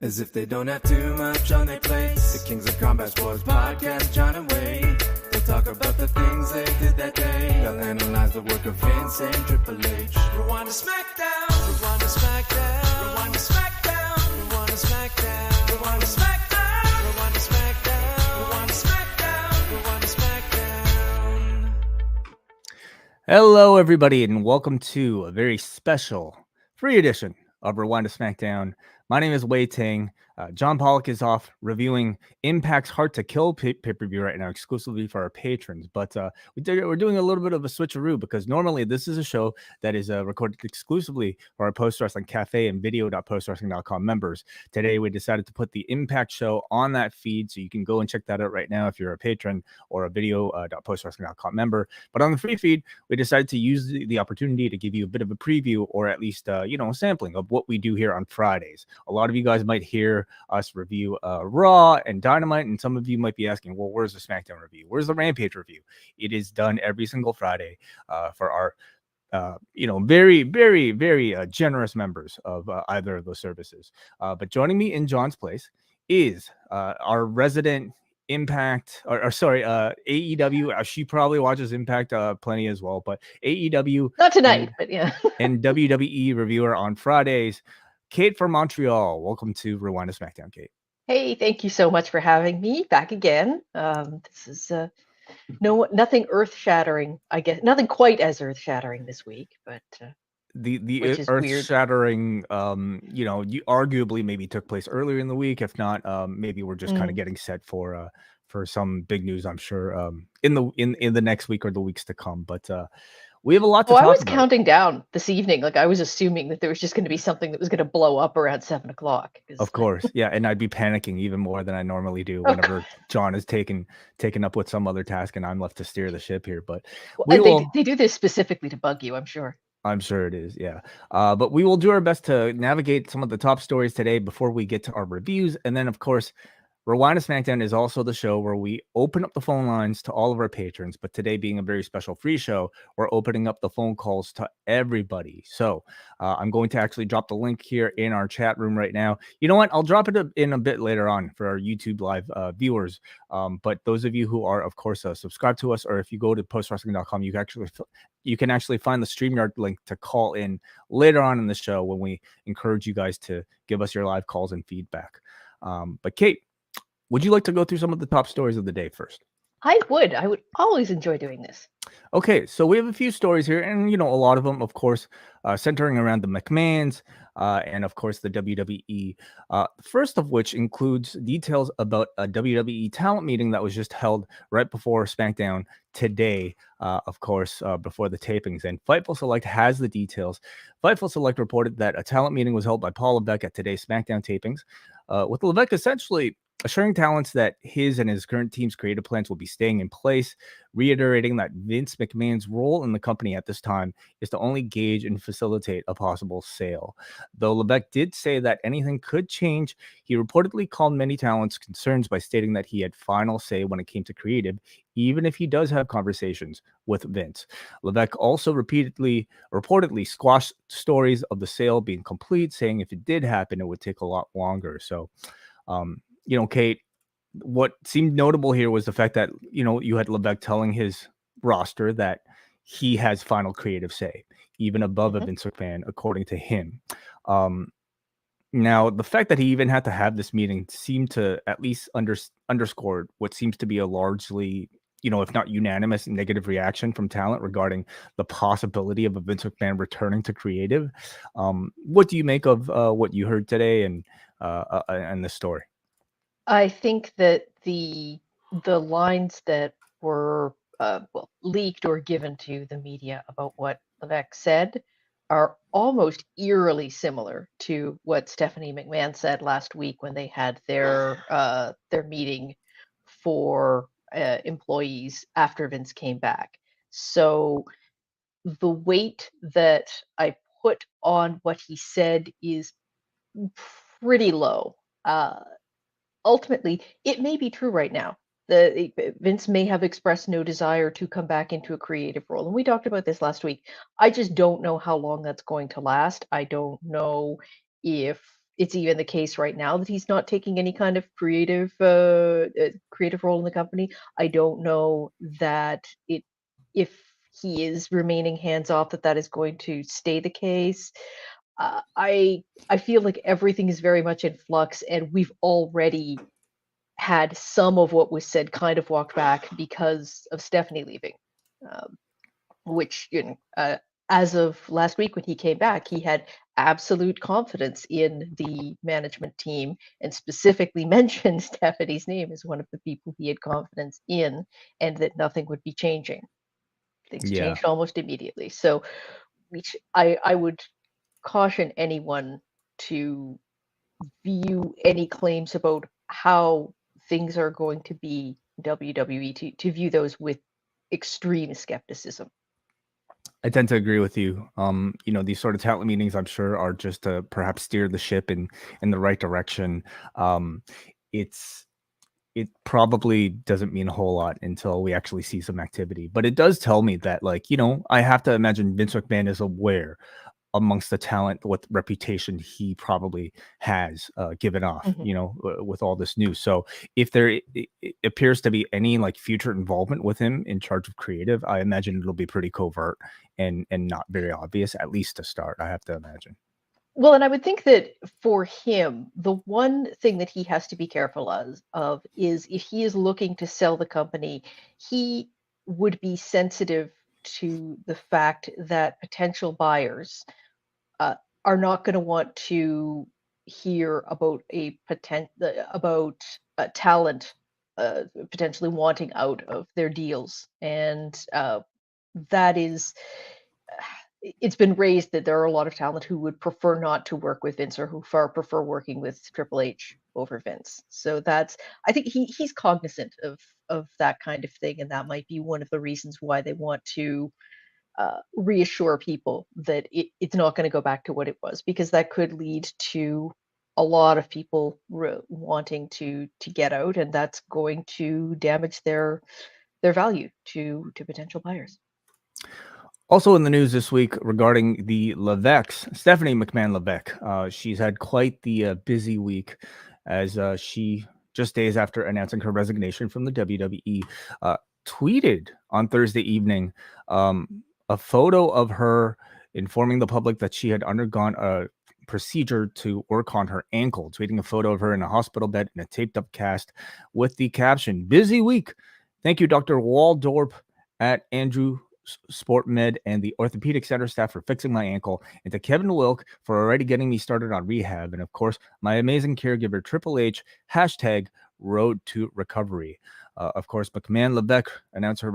As if they don't have too much on their plates. The Kings of Combat Sports Podcast, John and Wade. They'll talk about the things they did that day. They'll analyze the work of Vince and Triple H. Rewind-A-SmackDown, Rewind-A-SmackDown, Rewind-A-SmackDown, Rewind-A-SmackDown, Rewind-A-SmackDown, Rewind-A-SmackDown, Rewind-A-SmackDown, Rewind-A-SmackDown. Hello, everybody, and welcome to a very special free edition of Rewind-A-SmackDown. My name is Wai Ting. John Pollock is off reviewing Impact's Hard to Kill pay-per-view right now, exclusively for our patrons. But we're doing a little bit of a switcheroo because normally this is a show that is recorded exclusively for our POST Wrestling Café and video.postwrestling.com members. Today, we decided to put the Impact show on that feed, so you can go and check that out right now if you're a patron or a video.postwrestling.com member. But on the free feed, we decided to use the opportunity to give you a bit of a preview, or at least a sampling of what we do here on Fridays. A lot of you guys might hear us review Raw and Dynamite, and some of you might be asking, well, where's the SmackDown review? Where's the Rampage review? It is done every single Friday for our very, very, very generous members of either of those services. But joining me in John's place is our resident Impact, AEW. She probably watches Impact plenty as well, but AEW, not tonight, but yeah, and WWE reviewer on Fridays, Kate from Montreal. Welcome to Rewind-A-SmackDown, Kate. Hey, thank you so much for having me back again. This is nothing earth-shattering, I guess. Nothing quite as earth-shattering this week, but the earth-shattering, you arguably maybe took place earlier in the week. If not, maybe we're just kind of getting set for some big news, I'm sure, in the next week or the weeks to come. But we have a lot to talk about. I was counting down this evening. Like, I was assuming that there was just going to be something that was going to blow up around 7 o'clock. Of course. Yeah. And I'd be panicking even more than I normally do whenever John is taken up with some other task and I'm left to steer the ship here. But they do this specifically to bug you, I'm sure. I'm sure it is. Yeah. But we will do our best to navigate some of the top stories today before we get to our reviews. And then, of course, Rewind-A-SmackDown is also the show where we open up the phone lines to all of our patrons, but today being a very special free show, we're opening up the phone calls to everybody. So I'm going to actually drop the link here in our chat room right now. You know what? I'll drop it in a bit later on for our YouTube live viewers. But those of you who are, of course, subscribed to us, or if you go to postwrestling.com, you can actually find the StreamYard link to call in later on in the show when we encourage you guys to give us your live calls and feedback. But Kate, would you like to go through some of the top stories of the day first? I would always enjoy doing this. Okay, so we have a few stories here, and a lot of them, of course, centering around the McMahons and, of course, the WWE. First of which includes details about a WWE talent meeting that was just held right before SmackDown today, of course, before the tapings. And Fightful Select has the details. Fightful Select reported that a talent meeting was held by Paul Levesque at today's SmackDown tapings, with Levesque essentially assuring talents that his and his current team's creative plans will be staying in place, reiterating that Vince McMahon's role in the company at this time is to only gauge and facilitate a possible sale. Though Levesque did say that anything could change, he reportedly calmed many talents' concerns by stating that he had final say when it came to creative, even if he does have conversations with Vince. Levesque also reportedly squashed stories of the sale being complete, saying if it did happen, it would take a lot longer. So, Kate, what seemed notable here was the fact that, you had Levesque telling his roster that he has final creative say, even above a Vince McMahon, according to him. Now, the fact that he even had to have this meeting seemed to at least underscore what seems to be a largely, if not unanimous, negative reaction from talent regarding the possibility of a Vince McMahon returning to creative. What do you make of what you heard today and this story? I think that the lines that were leaked or given to the media about what Levesque said are almost eerily similar to what Stephanie McMahon said last week when they had their meeting for employees after Vince came back. So the weight that I put on what he said is pretty low. Ultimately, it may be true right now. Vince may have expressed no desire to come back into a creative role. And we talked about this last week. I just don't know how long that's going to last. I don't know if it's even the case right now that he's not taking any kind of creative role in the company. I don't know that if he is remaining hands off, that is going to stay the case. I feel like everything is very much in flux, and we've already had some of what was said kind of walked back because of Stephanie leaving, which as of last week when he came back, he had absolute confidence in the management team and specifically mentioned Stephanie's name as one of the people he had confidence in, and that nothing would be changing. Things changed almost immediately. So I would caution anyone to view any claims about how things are going to be WWE to view those with extreme skepticism. I tend to agree with you. These sort of talent meetings, I'm sure, are just to perhaps steer the ship in the right direction. It probably doesn't mean a whole lot until we actually see some activity. But it does tell me that, I have to imagine Vince McMahon is aware amongst the talent, what reputation he probably has given off, with all this news. So if there appears to be any future involvement with him in charge of creative, I imagine it'll be pretty covert and not very obvious, at least to start, I have to imagine. Well, and I would think that for him, the one thing that he has to be careful of is if he is looking to sell the company, he would be sensitive to the fact that potential buyers are not going to want to hear about talent potentially wanting out of their deals, and that is. It's been raised that there are a lot of talent who would prefer not to work with Vince, or who far prefer working with Triple H over Vince. So I think he's cognizant of that kind of thing, and that might be one of the reasons why they want to reassure people that it's not going to go back to what it was, because that could lead to a lot of people wanting to get out, and that's going to damage their value to potential buyers. Also in the news this week regarding the Levesques, Stephanie McMahon-Levesque. She's had quite the busy week, as she, just days after announcing her resignation from the WWE, tweeted on Thursday evening a photo of her informing the public that she had undergone a procedure to work on her ankle, tweeting a photo of her in a hospital bed in a taped up cast with the caption, "Busy week. Thank you, Dr. Waldorp at Andrew Sport Med and the Orthopedic Center staff for fixing my ankle, and to Kevin Wilk for already getting me started on rehab, and of course, my amazing caregiver, Triple H, #road to recovery." Of course, McMahon-Levesque announced her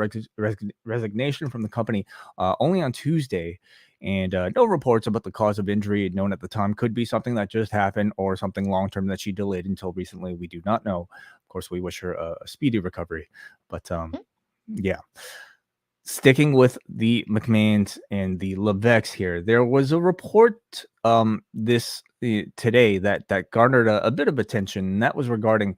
resignation from the company only on Tuesday, and no reports about the cause of injury known at the time. Could be something that just happened or something long-term that she delayed until recently. We do not know. Of course, we wish her a speedy recovery, but yeah. Sticking with the McMahons and the Levesques here, there was a report today that garnered a bit of attention, and that was regarding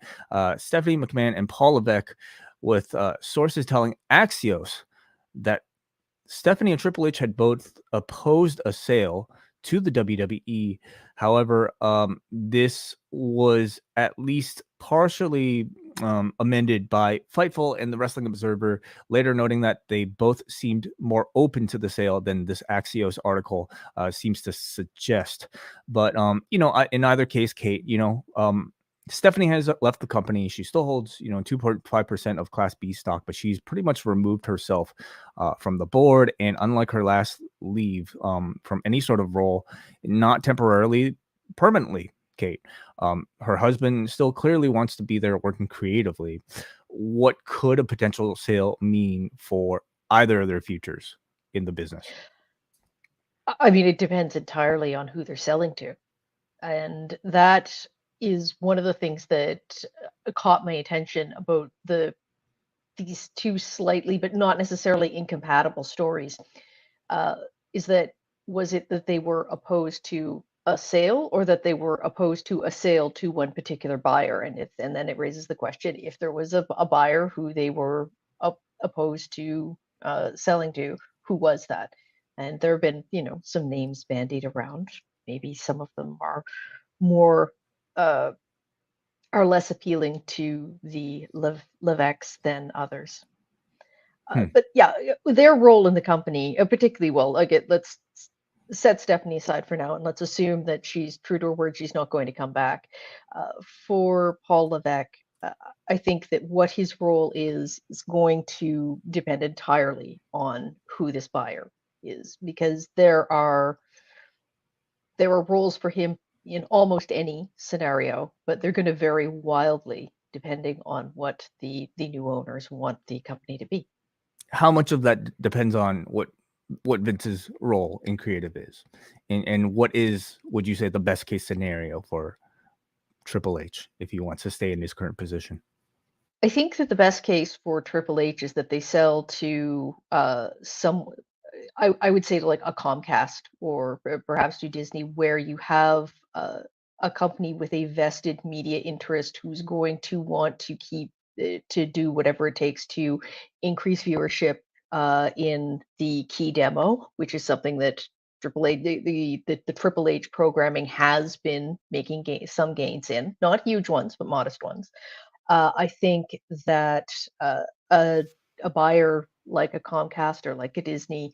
Stephanie McMahon and Paul Levesque, with sources telling Axios that Stephanie and Triple H had both opposed a sale to the WWE. However, this was at least partially amended by Fightful and the Wrestling Observer, later noting that they both seemed more open to the sale than this Axios article seems to suggest. But in either case, Kate, Stephanie has left the company. She still holds, 2.5% of Class B stock, but she's pretty much removed herself from the board. And unlike her last leave from any sort of role, not temporarily, permanently, Kate, her husband still clearly wants to be there working creatively. What could a potential sale mean for either of their futures in the business? I mean, it depends entirely on who they're selling to. And that is one of the things that caught my attention about these two slightly but not necessarily incompatible stories. Was it that they were opposed to a sale, or that they were opposed to a sale to one particular buyer? And then it raises the question, if there was a buyer who they were opposed to selling to, who was that? And there have been, some names bandied around. Maybe some of them are more are less appealing to the Levesques than others. But yeah, their role in the company, particularly, well, again, let's set Stephanie aside for now, and let's assume that she's true to her word, she's not going to come back. For Paul Levesque, I think that what his role is going to depend entirely on who this buyer is, because there are roles for him in almost any scenario, but they're going to vary wildly depending on what the new owners want the company to be. How much of that depends on what Vince's role in creative is, and what is, would you say, the best case scenario for Triple H if he wants to stay in his current position? I think that the best case for Triple H is that they sell to some, I would say, like a Comcast or perhaps to Disney, where you have a company with a vested media interest who's going to want to keep to do whatever it takes to increase viewership in the key demo, which is something that Triple H, the Triple H programming has been making some gains in, not huge ones, but modest ones. I think that a buyer like a Comcast or like a Disney,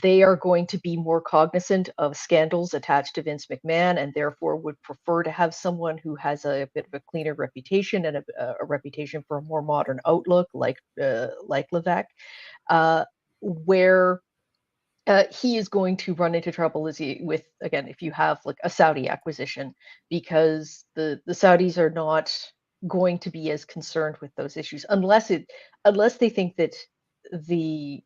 they are going to be more cognizant of scandals attached to Vince McMahon, and therefore would prefer to have someone who has a bit of a cleaner reputation and a reputation for a more modern outlook, like Levesque, where he is going to run into trouble with, again, if you have like a Saudi acquisition, because the Saudis are not going to be as concerned with those issues unless they think that the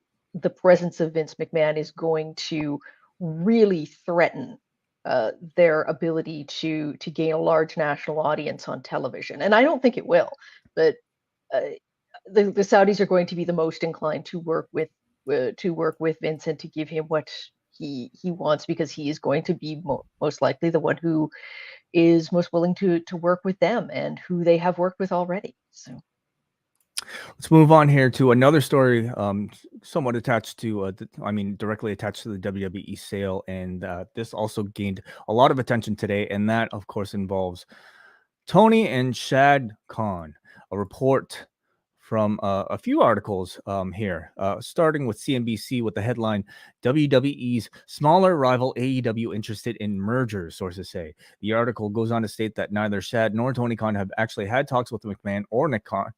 presence of Vince McMahon is going to really threaten their ability to gain a large national audience on television. And I don't think it will, but the Saudis are going to be the most inclined to work with Vince and to give him what he wants, because he is going to be most likely the one who is most willing to work with them and who they have worked with already. So let's move on here to another story, somewhat attached to, directly attached to the WWE sale, and this also gained a lot of attention today, and that, of course, involves Tony and Shad Khan. A report from a few articles here, starting with CNBC with the headline, WWE's smaller rival AEW interested in mergers, sources say. The article goes on to state that neither Shad nor Tony Khan have actually had talks with McMahon or Nick Khan,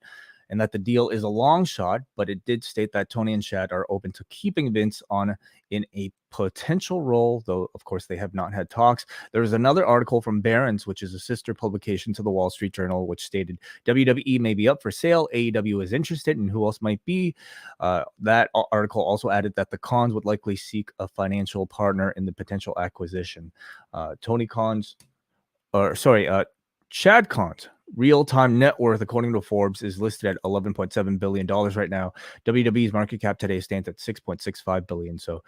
and that the deal is a long shot, but it did state that Tony and Shad are open to keeping Vince on in a potential role, though, of course, they have not had talks. There was another article from Barron's, which is a sister publication to the Wall Street Journal, which stated WWE may be up for sale. AEW is interested, and who else might be? That article also added that the Khans would likely seek a financial partner in the potential acquisition. Shad Khan's real-time net worth, according to Forbes, is listed at $11.7 billion right now. WWE's market cap today stands at $6.65 billion, so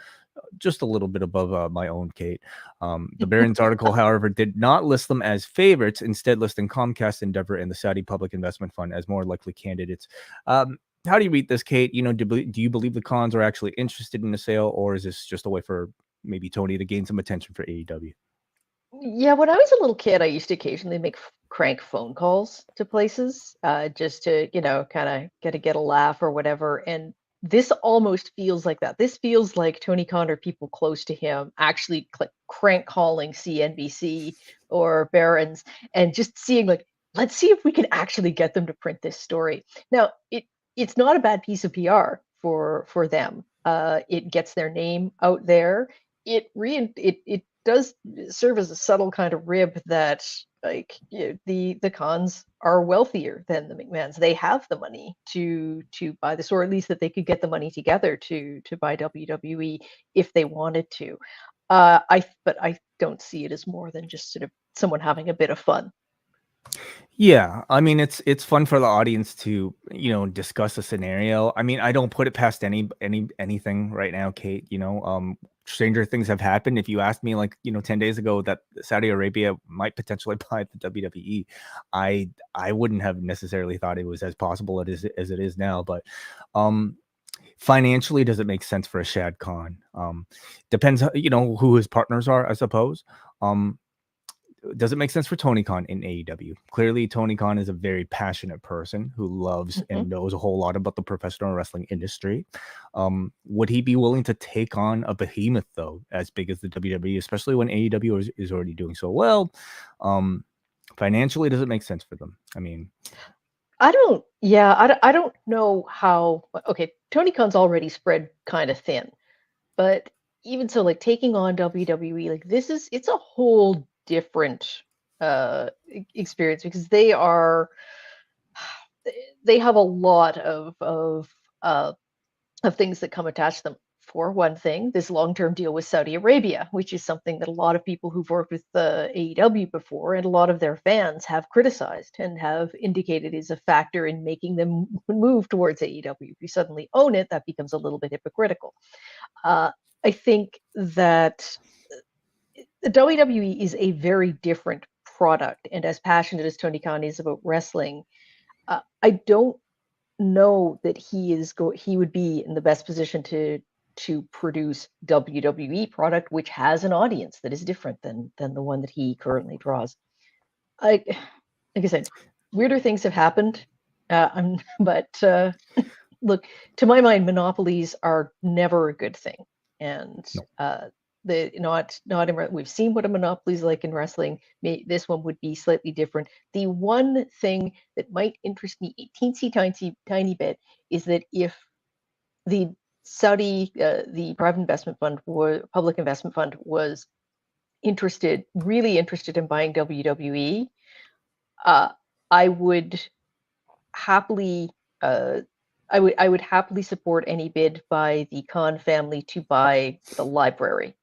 just a little bit above my own, Kate. The Barron's article, however, did not list them as favorites, instead listing Comcast, Endeavor, and the Saudi Public Investment Fund as more likely candidates. How do you read this, Kate? Do you believe the Khans are actually interested in the sale, or is this just a way for maybe Tony to gain some attention for AEW? Yeah, when I was a little kid, I used to occasionally make crank phone calls to places, just to, kind of get a laugh or whatever. And this almost feels like that. This feels like Tony Khan or people close to him actually crank calling CNBC or Barron's and just seeing, like, let's see if we can actually get them to print this story. Now, it's not a bad piece of PR for them. It gets their name out there. It does serve as a subtle kind of rib that, like, the Khans are wealthier than the McMahons. They have the money to buy this, or at least that they could get the money together to buy WWE if they wanted to. But I don't see it as more than just sort of someone having a bit of fun. Yeah, I mean, it's fun for the audience to, discuss a scenario. I mean, I don't put it past anything right now, Kate. Stranger things have happened. If you asked me, like, 10 days ago that Saudi Arabia might potentially buy the WWE, I wouldn't have necessarily thought it was as possible as it is now. But financially, does it make sense for a Shad Khan? Depends, who his partners are, I suppose. does it make sense for Tony Khan in AEW? Clearly, Tony Khan is a very passionate person who loves and knows a whole lot about the professional wrestling industry. Would he be willing to take on a behemoth, though, as big as the WWE, especially when AEW is already doing so well? Financially, does it make sense for them? I mean, I don't know how. Okay, Tony Khan's already spread kind of thin, but even so, like taking on WWE, like it's a whole different experience because they have a lot of things that come attached to them. For one thing, this long-term deal with Saudi Arabia, which is something that a lot of people who've worked with the AEW before and a lot of their fans have criticized and have indicated is a factor in making them move towards AEW. If you suddenly own it, that becomes a little bit hypocritical. I think that the WWE is a very different product, and as passionate as Tony Khan is about wrestling, I don't know that he would be in the best position to produce WWE product, which has an audience that is different than the one that he currently draws. Like I said, weirder things have happened, but look, to my mind, monopolies are never a good thing, and we've seen what a monopoly is like in wrestling. This one would be slightly different. The one thing that might interest me a teensy tiny bit is that if the Saudi, the private investment fund or public investment fund was really interested in buying WWE, I would happily support any bid by the Khan family to buy the library,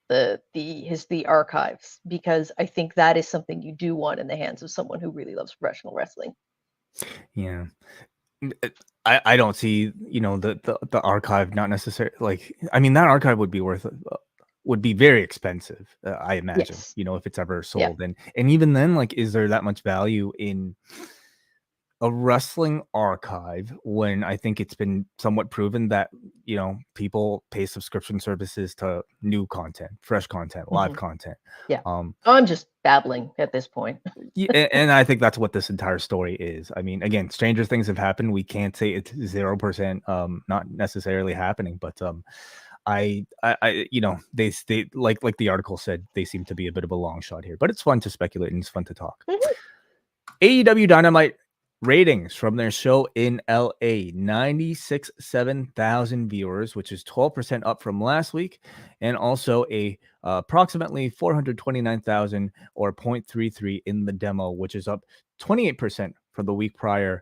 the archives, because I think that is something you do want in the hands of someone who really loves professional wrestling. Yeah. I don't see, the archive not necessarily like, I mean, that archive would be very expensive, I imagine, Yes. if it's ever sold. And even then, like, is there that much value in a wrestling archive when I think it's been somewhat proven that, people pay subscription services to new content, fresh content, live content. Yeah. I'm just babbling at this point. Yeah, and I think that's what this entire story is. I mean, again, stranger things have happened. We can't say it's 0% not necessarily happening, but I they like the article said, they seem to be a bit of a long shot here, but it's fun to speculate and it's fun to talk. AEW Dynamite ratings from their show in LA, 96,700 viewers, which is 12% up from last week, and also approximately 429,000 or 0.33 in the demo, which is up 28% from the week prior.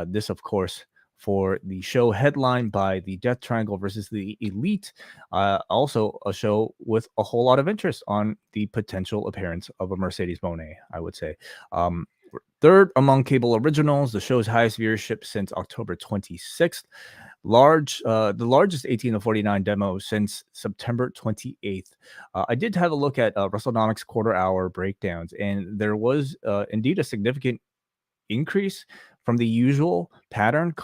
This, of course, for the show headlined by the Death Triangle versus the Elite. Also a show with a whole lot of interest on the potential appearance of a Mercedes Moné, I would say. Third among cable originals, the show's highest viewership since October 26th. The largest 18 to 49 demo since September 28th. I did have a look at WrestleNomics quarter-hour breakdowns, and there was indeed a significant increase from the usual pattern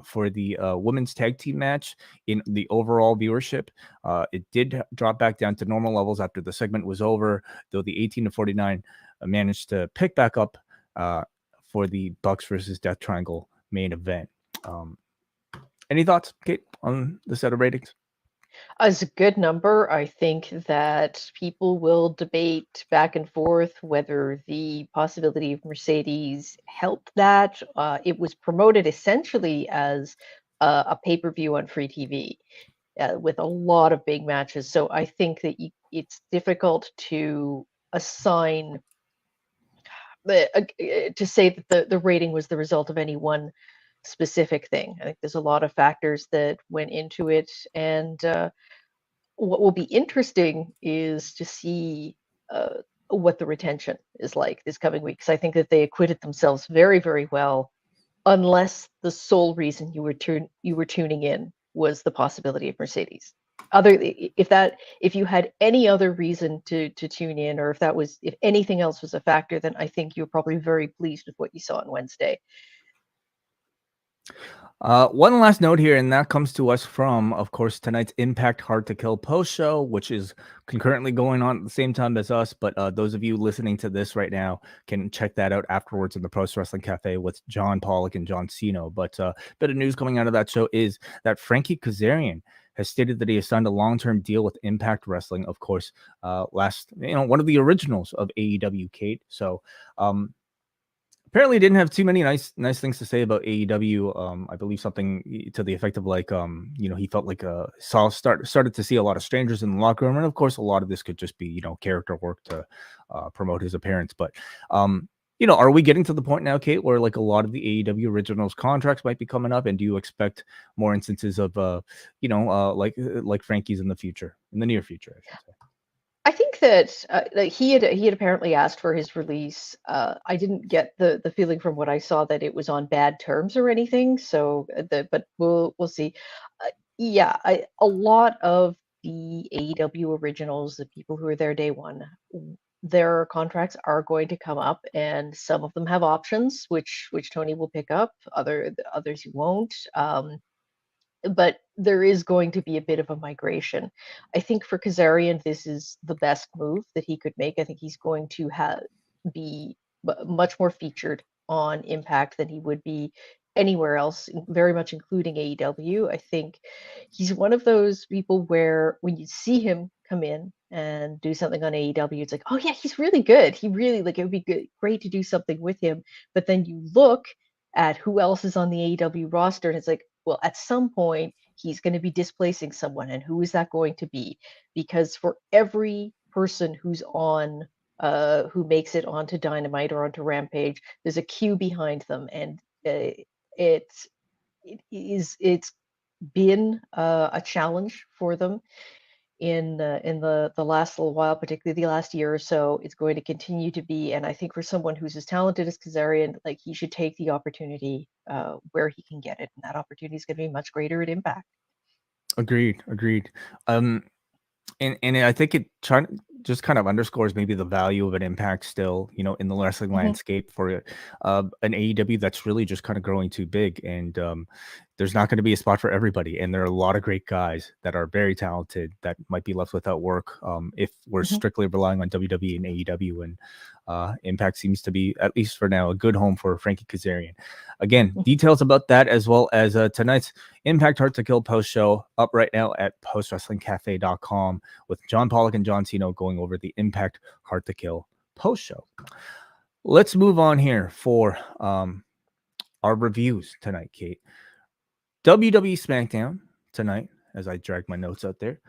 for the women's tag team match in the overall viewership. It did drop back down to normal levels after the segment was over, though the 18 to 49 managed to pick back up for the Bucks versus Death Triangle main event. Any thoughts, Kate, on the set of ratings? It's a good number. I think that people will debate back and forth whether the possibility of Mercedes helped that. It was promoted essentially as a pay-per-view on free TV with a lot of big matches. So I think that it's difficult to assign to say that the rating was the result of any one specific thing. I think there's a lot of factors that went into it, and what will be interesting is to see what the retention is like this coming week. Because I think that they acquitted themselves very, very well, unless the sole reason you were tuning in was the possibility of Mercedes. If you had any other reason to tune in, or if anything else was a factor, then I think you're probably very pleased with what you saw on Wednesday. One last note here, and that comes to us from, of course, tonight's Impact Hard to Kill post show, which is concurrently going on at the same time as us. But those of you listening to this right now can check that out afterwards in the POST Wrestling Cafe with John Pollock and John Cena. But bit of news coming out of that show is that Frankie Kazarian has stated that he has signed a long-term deal with Impact Wrestling. Of course, one of the originals of AEW, Kate. So, apparently didn't have too many nice things to say about AEW. I believe something to the effect of like, he felt like started to see a lot of strangers in the locker room, and of course, a lot of this could just be character work to promote his appearance. But are we getting to the point now, Kate, where like a lot of the AEW originals contracts might be coming up, and do you expect more instances of like Frankie's in the near future, I should say? I think that he had apparently asked for his release. I didn't get the feeling from what I saw that it was on bad terms or anything. So, but we'll see. A lot of the AEW originals, the people who are there day one, their contracts are going to come up, and some of them have options, which Tony will pick up. Others he won't. But there is going to be a bit of a migration. I think for Kazarian, this is the best move that he could make. I think he's going to be much more featured on Impact than he would be anywhere else, very much including AEW. I think he's one of those people where when you see him come in and do something on AEW, it's like, oh yeah, he's really good. He really it would be great to do something with him. But then you look at who else is on the AEW roster, and it's like, well, at some point he's going to be displacing someone, and who is that going to be? Because for every person who's on who makes it onto Dynamite or onto Rampage, there's a queue behind them, and it's been a challenge for them in the last little while, particularly the last year or so. It's going to continue to be, and I think for someone who's as talented as Kazarian, like, he should take the opportunity where he can get it, and that opportunity is going to be much greater at Impact. Agreed. And I think it just kind of underscores maybe the value of an Impact still, in the wrestling landscape for an AEW that's really just kind of growing too big. And there's not going to be a spot for everybody. And there are a lot of great guys that are very talented that might be left without work if we're strictly relying on WWE and AEW. And Impact seems to be, at least for now, a good home for Frankie Kazarian. Again, details about that as well as tonight's Impact Hard to Kill post show up right now at postwrestlingcafe.com with John Pollock and John Cena going over the Impact Hard to Kill post show. Let's move on here for our reviews tonight, Kate. WWE SmackDown tonight, as I drag my notes out there,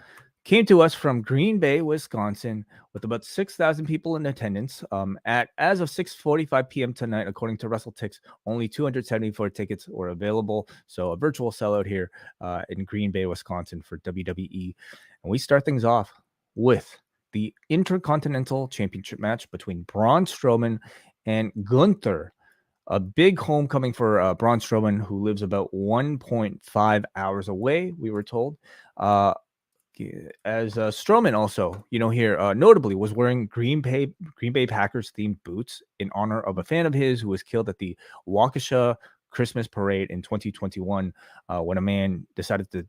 came to us from Green Bay, Wisconsin, with about 6,000 people in attendance. As of 6:45 p.m. tonight, according to WrestleTix, only 274 tickets were available. So a virtual sellout here in Green Bay, Wisconsin for WWE. And we start things off with the Intercontinental Championship match between Braun Strowman and Gunther. A big homecoming for Braun Strowman, who lives about 1.5 hours away, we were told. As Strowman also, here notably was wearing Green Bay Packers themed boots in honor of a fan of his who was killed at the Waukesha Christmas parade in 2021 when a man decided to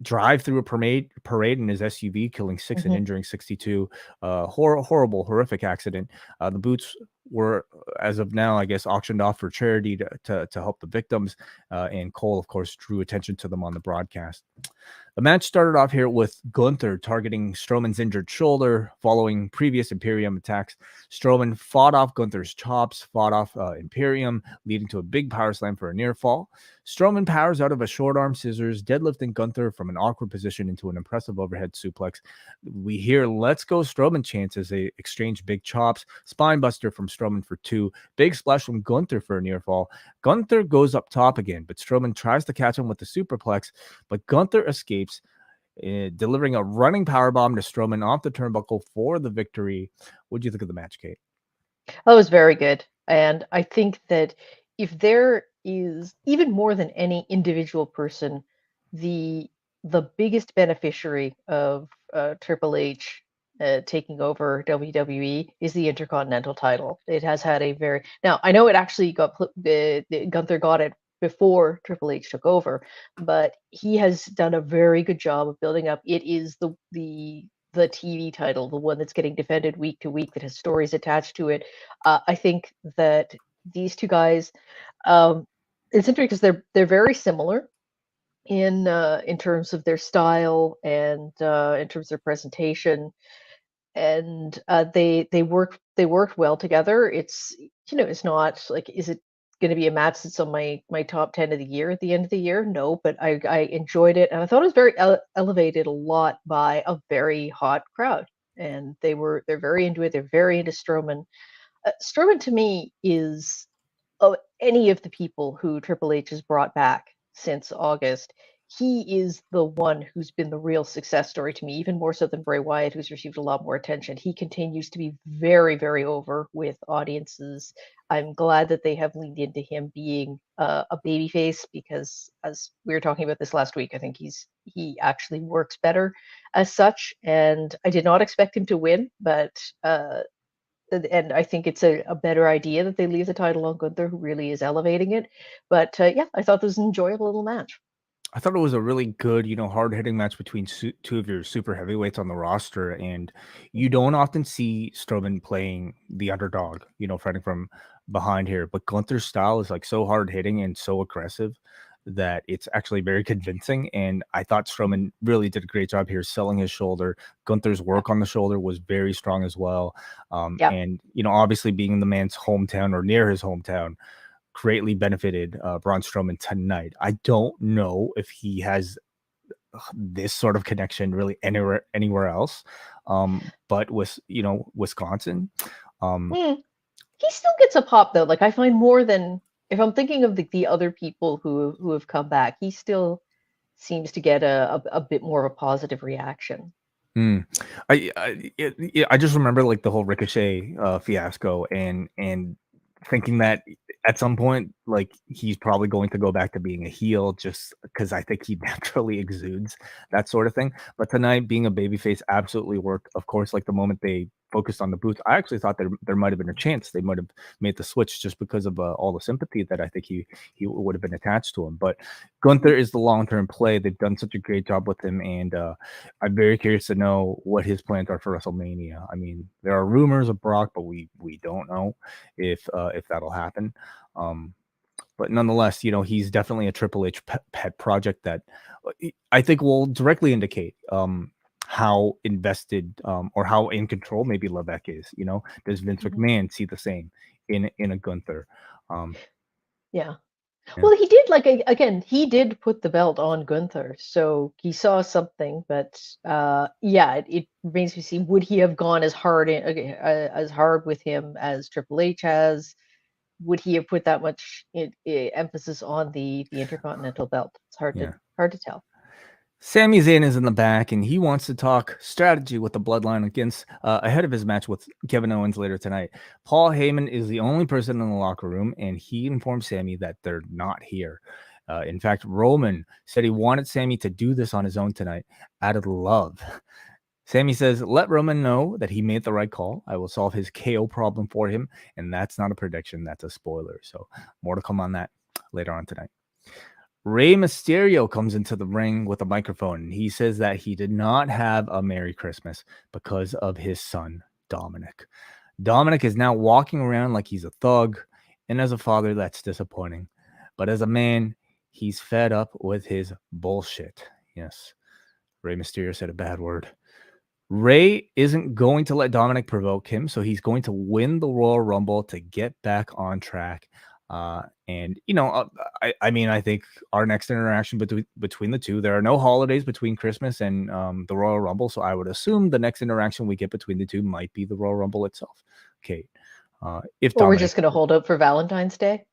drive through a parade in his SUV, killing 6 and injuring 62. Horrible, horrific accident. The boots were, as of now, I guess, auctioned off for charity to help the victims. And Cole, of course, drew attention to them on the broadcast. The match started off here with Gunther targeting Strowman's injured shoulder following previous Imperium attacks. Strowman fought off Gunther's chops, fought off Imperium, leading to a big power slam for a near fall. Strowman powers out of a short arm scissors, deadlifting Gunther from an awkward position into an impressive overhead suplex. We hear "Let's go Strowman" chants as they exchange big chops. Spine buster from Strowman for 2. Big splash from Gunther for a near fall. Gunther goes up top again, but Strowman tries to catch him with the superplex, but Gunther escapes, delivering a running powerbomb to Strowman off the turnbuckle for the victory. What do you think of the match, Kate? That was very good. And I think that if there is, even more than any individual person, the biggest beneficiary of Triple H taking over WWE is the Intercontinental title. It has had a very now. I know it actually Gunther got it before Triple H took over, but he has done a very good job of building up. It is the TV title, the one that's getting defended week to week, that has stories attached to it. I think that these two guys, it's interesting because they're very similar in terms of their style and in terms of their presentation, and they work well together. It's it's not like, is it going to be a match that's on my top 10 of the year at the end of the year? No, but I enjoyed it, and I thought it was very elevated a lot by a very hot crowd, and they're very into it. They're very into Strowman. Strowman to me is, of any of the people who Triple H has brought back since August, he is the one who's been the real success story to me, even more so than Bray Wyatt, who's received a lot more attention. He continues to be very, very over with audiences. I'm glad that they have leaned into him being a babyface, because, as we were talking about this last week, I think he actually works better as such. And I did not expect him to win, but and I think it's a better idea that they leave the title on Gunther, who really is elevating it. But yeah, I thought this was an enjoyable little match. I thought it was a really good, hard-hitting match between two of your super heavyweights on the roster, and you don't often see Strowman playing the underdog, fighting from behind here. But Gunther's style is like so hard-hitting and so aggressive that it's actually very convincing. And I thought Strowman really did a great job here selling his shoulder. Gunther's work on the shoulder was very strong as well. And obviously being the man's hometown or near his hometown greatly benefited Braun Strowman tonight. I don't know if he has this sort of connection really anywhere else, but with Wisconsin, he still gets a pop though. Like, I find more than, if I'm thinking of the other people who have come back, he still seems to get a bit more of a positive reaction. I just remember like the whole Ricochet fiasco and thinking that at some point, like, he's probably going to go back to being a heel, just because I think he naturally exudes that sort of thing. But tonight, being a babyface absolutely worked. Of course, like the moment they focused on the booth, I actually thought there might have been a chance they might have made the switch just because of all the sympathy that I think he would have been attached to him. But Gunther is the long-term play. They've done such a great job with him, and I'm very curious to know what his plans are for WrestleMania. I mean, there are rumors of Brock, but we don't know if that'll happen. But nonetheless, he's definitely a Triple H pet project that I think will directly indicate how invested or how in control maybe Levesque is. Does Vince McMahon see the same in a Gunther? Yeah. Well, he did, like, again, he did put the belt on Gunther, so he saw something. But yeah, it remains to be seen. Would he have gone as hard with him as Triple H has? Would he have put that much emphasis on the Intercontinental belt? It's hard to tell. Sami Zayn is in the back, and he wants to talk strategy with the Bloodline against ahead of his match with Kevin Owens later tonight. Paul Heyman is the only person in the locker room, and he informed Sami that they're not here. In fact, Roman said he wanted Sami to do this on his own tonight out of love. Sami says, let Roman know that he made the right call. I will solve his KO problem for him, and that's not a prediction. That's a spoiler. So more to come on that later on tonight. Rey Mysterio comes into the ring with a microphone, and he says that he did not have a Merry Christmas because of his son, Dominic. Dominic is now walking around like he's a thug, and as a father, that's disappointing. But as a man, he's fed up with his bullshit. Yes, Rey Mysterio said a bad word. Rey isn't going to let Dominic provoke him, so he's going to win the Royal Rumble to get back on track. And I think our next interaction between the two, there are no holidays between Christmas and the Royal Rumble, so I would assume the next interaction we get between the two might be the Royal Rumble itself. Kate, if Dominic, we're just going to hold up for Valentine's Day.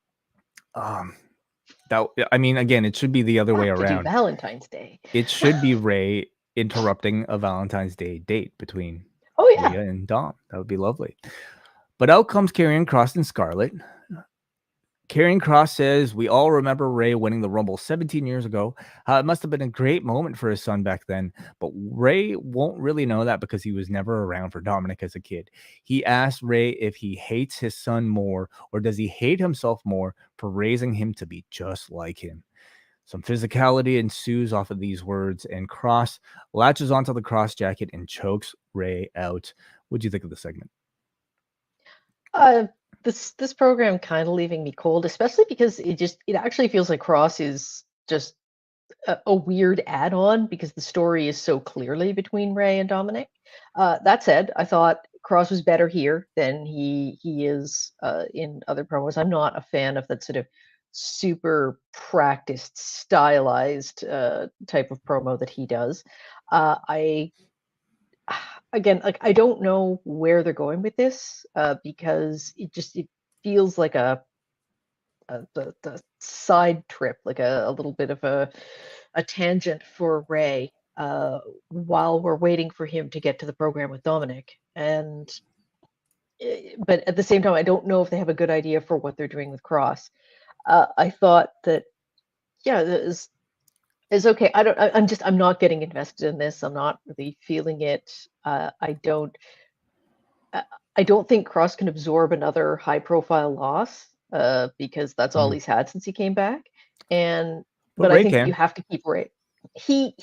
Again, it should be the other way around. Valentine's Day. It should be Rey interrupting a Valentine's Day date between Rhea and Dom. That would be lovely. But out comes Karrion Kross and Scarlett. Karrion Kross says, we all remember Ray winning the Rumble 17 years ago. It must have been a great moment for his son back then, but Ray won't really know that because he was never around for Dominic as a kid. He asked Ray if he hates his son more, or does he hate himself more for raising him to be just like him. Some physicality ensues off of these words, and Kross latches onto the Kross jacket and chokes Ray out. What do you think of the segment? This program kind of leaving me cold, especially because it actually feels like Kross is just a weird add-on because the story is so clearly between Ray and Dominic. That said, I thought Kross was better here than he is in other promos. I'm not a fan of that sort of super practiced, stylized type of promo that he does. Again, like I don't know where they're going with this because it feels like the side trip, like a little bit of a tangent for Ray while we're waiting for him to get to the program with Dominic. But at the same time, I don't know if they have a good idea for what they're doing with Kross. I thought that, yeah, is okay. I'm not getting invested in this. I'm not really feeling it. I don't think Kross can absorb another high-profile loss because that's all he's had since he came back. But I think you have to keep Ray. He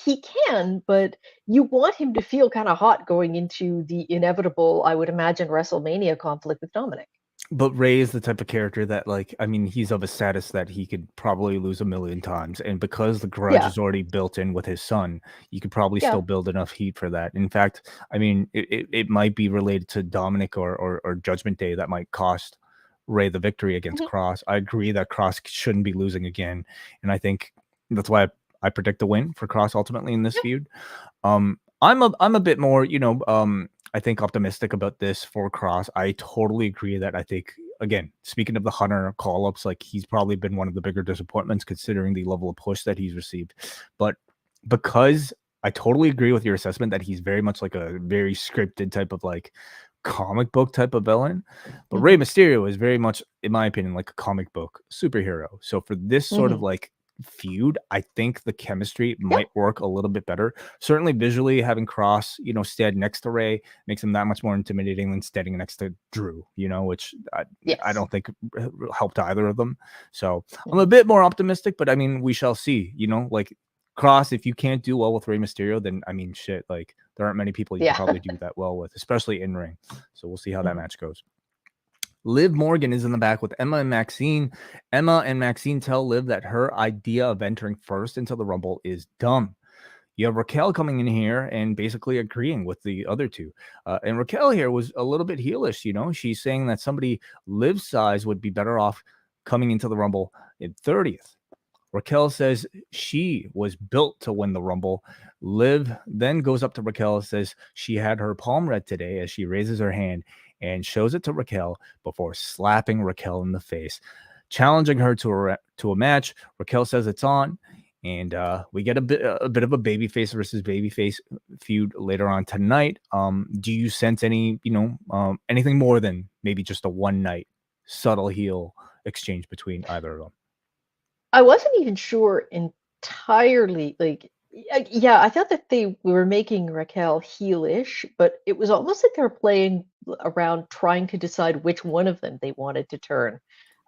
can, but you want him to feel kind of hot going into the inevitable, I would imagine, WrestleMania conflict with Dominic. But Ray is the type of character that, like, I mean, he's of a status that he could probably lose a million times. And because the grudge is already built in with his son, you could probably still build enough heat for that. In fact, I mean, it might be related to Dominic or Judgment Day that might cost Ray the victory against Kross. I agree that Kross shouldn't be losing again. And I think that's why I predict the win for Kross ultimately in this feud. I'm a bit more, I think optimistic about this for Kross. I totally agree that I think, again, speaking of the Hunter call-ups, like he's probably been one of the bigger disappointments considering the level of push that he's received. But because I totally agree with your assessment that he's very much like a very scripted type of like comic book type of villain, but Rey Mysterio is very much, in my opinion, like a comic book superhero. So for this sort of like feud, I think the chemistry might work a little bit better. Certainly visually, having Kross, stand next to Ray makes him that much more intimidating than standing next to Drew, which I don't think helped either of them. So I'm a bit more optimistic, but I mean, we shall see, like Kross, if you can't do well with Rey Mysterio, then I mean, shit, like there aren't many people you can probably do that well with, especially in ring. So we'll see how that match goes. Liv Morgan is in the back with Emma and Maxine. Emma and Maxine tell Liv that her idea of entering first into the Rumble is dumb. You have Raquel coming in here and basically agreeing with the other two. And Raquel here was a little bit heelish, She's saying that somebody Liv's size would be better off coming into the Rumble in 30th. Raquel says she was built to win the Rumble. Liv then goes up to Raquel and says she had her palm read today as she raises her hand and shows it to Raquel before slapping Raquel in the face, challenging her to a match. Raquel says it's on, and we get a bit of a babyface versus babyface feud later on tonight. Do you sense any, anything more than maybe just a one night subtle heel exchange between either of them? I wasn't even sure entirely, I thought that they were making Raquel heelish, but it was almost like they were playing around trying to decide which one of them they wanted to turn.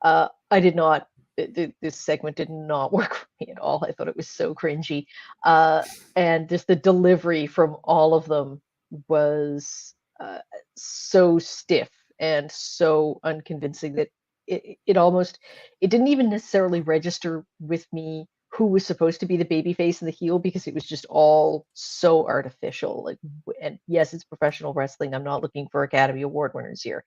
I did not, this segment did not work for me at all. I thought it was so cringy. And just the delivery from all of them was so stiff and so unconvincing that it didn't even necessarily register with me who was supposed to be the baby face and the heel, because it was just all so artificial. And yes, it's professional wrestling. I'm not looking for Academy Award winners here,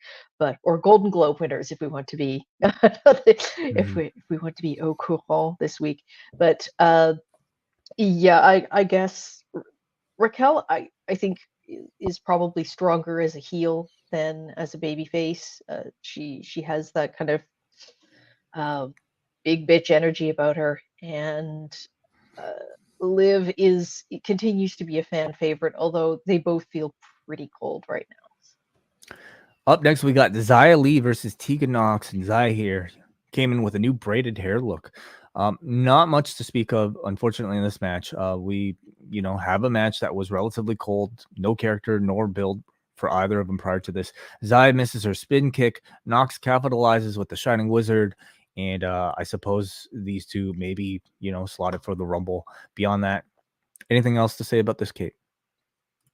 or Golden Globe winners if we want to be if we want to be au courant this week. But I guess Raquel, I think is probably stronger as a heel than as a baby face. She has that kind of big bitch energy about her, and Liv continues to be a fan favorite, although they both feel pretty cold right now. Up next, we got Xia Li versus Tegan Nox, and Xia here. came in with a new braided hair look. Not much to speak of, unfortunately, in this match. We, have a match that was relatively cold, no character nor build for either of them prior to this. Zaya misses her spin kick, Nox capitalizes with the Shining Wizard, and I suppose these two maybe, slotted for the Rumble. Beyond that, anything else to say about this, Kate?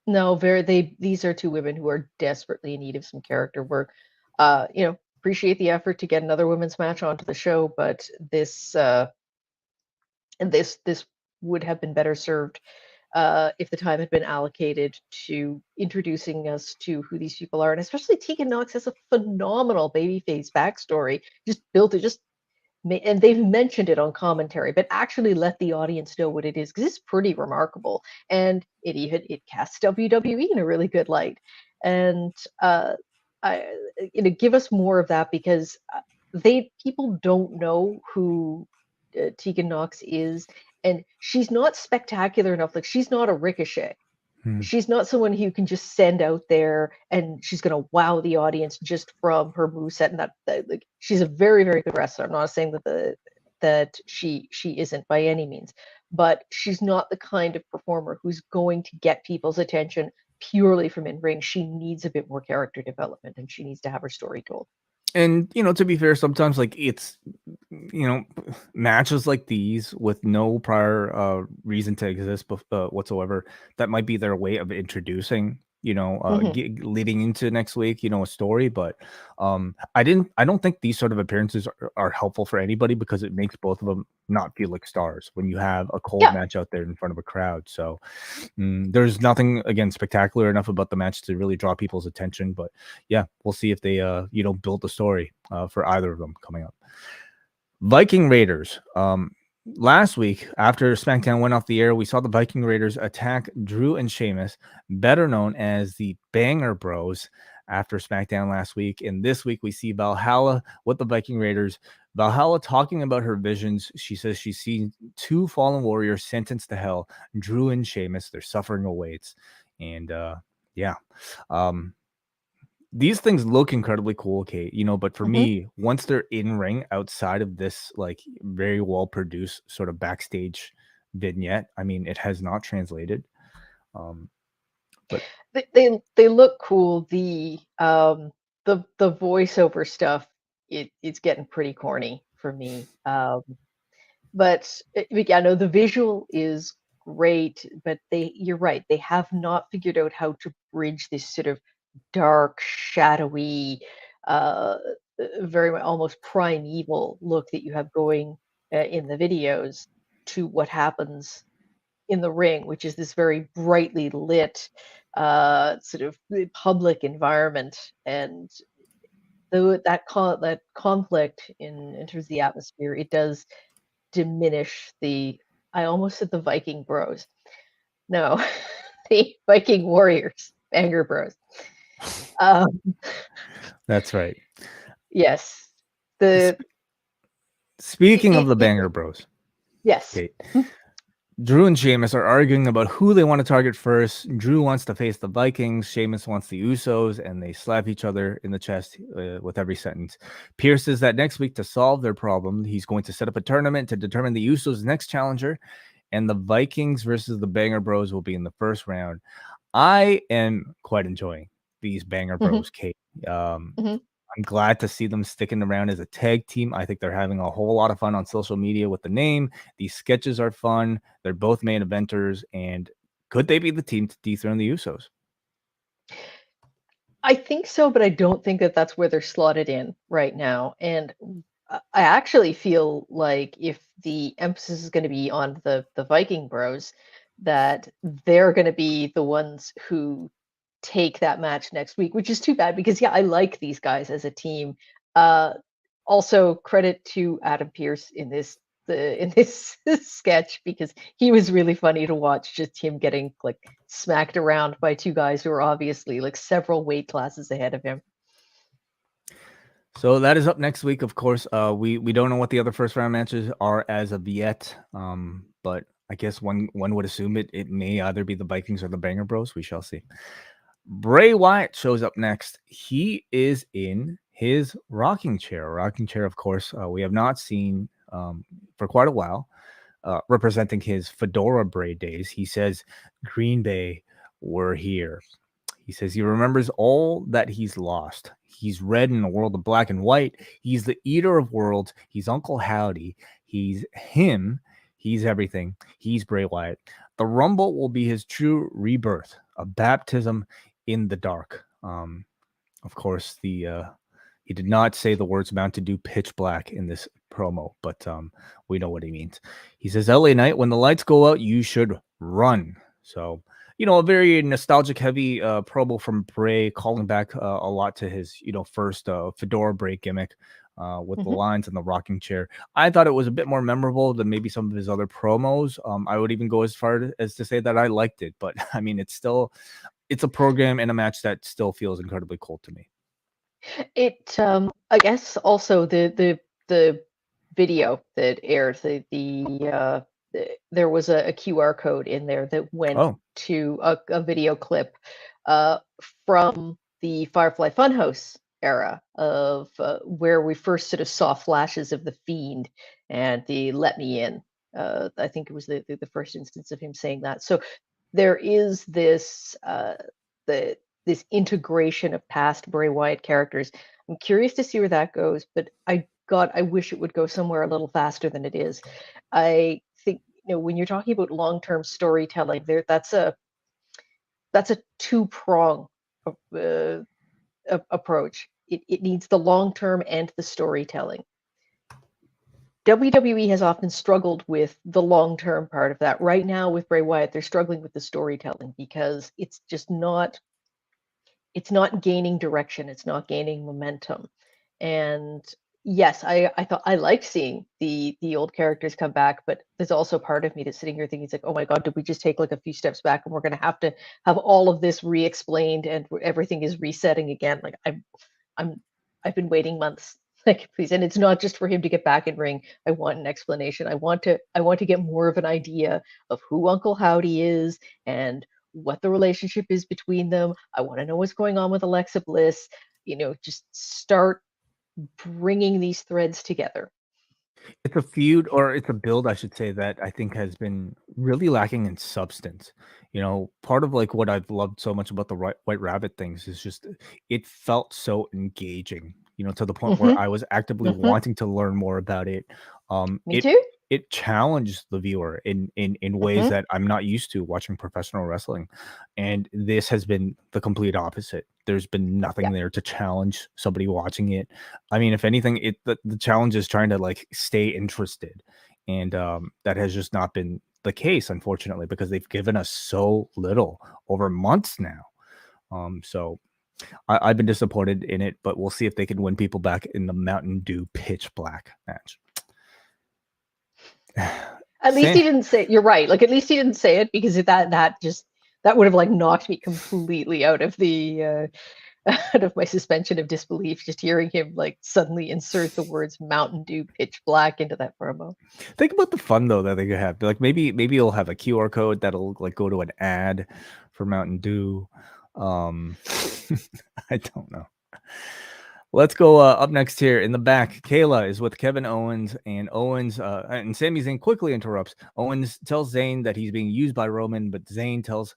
No, these are two women who are desperately in need of some character work. Appreciate the effort to get another women's match onto the show, but this would have been better served if the time had been allocated to introducing us to who these people are, and especially Tegan Nox has a phenomenal babyface backstory. And they've mentioned it on commentary, but actually let the audience know what it is, because it's pretty remarkable, and it casts WWE in a really good light. And give us more of that, because people don't know who Tegan Nox is, and she's not spectacular enough. Like, she's not a Ricochet. She's not someone who you can just send out there and she's going to wow the audience just from her moveset. And that she's a very, very good wrestler. I'm not saying that she isn't by any means, but she's not the kind of performer who's going to get people's attention purely from in ring. She needs a bit more character development, and she needs to have her story told. And, to be fair, sometimes it's, matches like these with no prior reason to exist whatsoever, that might be their way of introducing, leading into next week, a story. But I don't think these sort of appearances are helpful for anybody, because it makes both of them not feel like stars when you have a cold match out there in front of a crowd. So there's nothing, again, spectacular enough about the match to really draw people's attention. But yeah, we'll see if they build the story for either of them coming up. Viking Raiders. Last week, after SmackDown went off the air, we saw the Viking Raiders attack Drew and Sheamus, better known as the Banger Bros, after SmackDown last week. And this week, we see Valhalla with the Viking Raiders. Valhalla talking about her visions. She says she's seen two fallen warriors sentenced to hell, Drew and Sheamus. Their suffering awaits. And these things look incredibly cool, Kate, but for me, once they're in ring outside of this, very well produced sort of backstage vignette, I mean, it has not translated. But they look cool. The voiceover stuff, it's getting pretty corny for me. But the visual is great, but you're right, they have not figured out how to bridge this sort of dark, shadowy, very almost primeval look that you have going in the videos to what happens in the ring, which is this very brightly lit sort of public environment. And that conflict in terms of the atmosphere, it does diminish I almost said the Viking Bros. No, the Viking Warriors, Banger Bros. That's right. Yes. Speaking of the Banger Bros. Yes. Kate, Drew and Sheamus are arguing about who they want to target first. Drew wants to face the Vikings. Sheamus wants the Usos, and they slap each other in the chest with every sentence. Pierce says that next week, to solve their problem, he's going to set up a tournament to determine the Usos' next challenger, and the Vikings versus the Banger Bros will be in the first round. I am quite enjoying these Banger Bros, Kate. I'm glad to see them sticking around as a tag team. I think they're having a whole lot of fun on social media with the name. These sketches are fun. They're both main eventers. And could they be the team to dethrone the Usos? I think so, but I don't think that that's where they're slotted in right now. And I actually feel like if the emphasis is going to be on the Viking Bros, that they're going to be the ones who take that match next week, which is too bad, because I like these guys as a team. Also, credit to Adam Pearce in this sketch, because he was really funny to watch, just him getting smacked around by two guys who are obviously several weight classes ahead of him. So that is up next week, of course. We don't know what the other first round matches are as of yet, but I guess one would assume it may either be the Vikings or the Banger Bros. We shall see. Bray Wyatt shows up next. He is in his rocking chair. Rocking chair, of course, we have not seen for quite a while, representing his fedora braid days. He says, Green Bay, we're here. He says he remembers all that he's lost. He's red in a world of black and white. He's the eater of worlds. He's Uncle Howdy. He's him. He's everything. He's Bray Wyatt. The Rumble will be his true rebirth, a baptism in the dark. Of course, he did not say the words Mountain Dew pitch black in this promo, but we know what he means. He says, LA Knight, when the lights go out, you should run. So, a very nostalgic heavy promo from Bray, calling back a lot to his, first fedora break gimmick with the lines and the rocking chair. I thought it was a bit more memorable than maybe some of his other promos. I would even go as far as to say that I liked it, but I mean, it's a program and a match that still feels incredibly cold to me. It, I guess, also the video that aired, there was a QR code in there that went to a video clip from the Firefly Funhouse era of where we first sort of saw flashes of the Fiend and the "Let Me In." I think it was the first instance of him saying that. So there is this this integration of past Bray Wyatt characters. I'm curious to see where that goes, but I wish it would go somewhere a little faster than it is. I think, when you're talking about long-term storytelling, that's a two-prong approach. It needs the long-term and the storytelling. WWE has often struggled with the long-term part of that. Right now with Bray Wyatt, they're struggling with the storytelling because it's just not gaining direction. It's not gaining momentum. And yes, I thought I liked seeing the old characters come back, but there's also part of me that's sitting here thinking, it's like, oh my God, did we just take like a few steps back and we're going to have all of this re-explained and everything is resetting again? Like I've been waiting months. Like, please. And it's not just for him to get back in ring. I want an explanation. I want to get more of an idea of who Uncle Howdy is and what the relationship is between them. I want to know what's going on with Alexa Bliss. Just start bringing these threads together. It's a feud, or it's a build, I should say, that I think has been really lacking in substance. Part of like what I've loved so much about the White Rabbit things is just it felt so engaging, to the point where I was actively wanting to learn more about it. Me too. It challenged the viewer in ways that I'm not used to watching professional wrestling. And this has been the complete opposite. There's been nothing there to challenge somebody watching it. I mean, if anything, the challenge is trying to like stay interested. And that has just not been the case, unfortunately, because they've given us so little over months now. So I've been disappointed in it, but we'll see if they can win people back in the Mountain Dew pitch black match. At least he didn't say, you're right. Like, at least he didn't say it, because that would have like knocked me completely out of the out of my suspension of disbelief, just hearing him like suddenly insert the words Mountain Dew pitch black into that promo. Think about the fun though that they could have. Like maybe you'll have a QR code that'll like go to an ad for Mountain Dew. I don't know. Let's go up next here in the back. Kayla is with Kevin Owens, and and Sami Zayn quickly interrupts. Owens tells Zayn that he's being used by Roman, but Zayn tells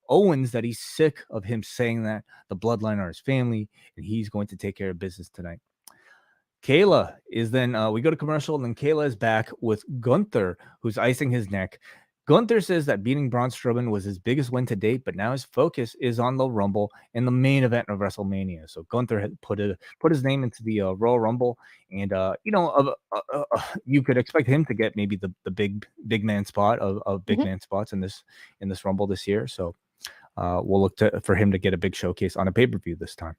Owens that he's sick of him saying that the bloodline are his family, and he's going to take care of business tonight. Kayla is then, we go to commercial, and then Kayla is back with Gunther, who's icing his neck. Gunther says that beating Braun Strowman was his biggest win to date, but now his focus is on the Rumble and the main event of WrestleMania. So Gunther had put his name into the Royal Rumble, and you could expect him to get maybe the big man spot of big man spots in this Rumble this year. So we'll look for him to get a big showcase on a pay-per-view this time.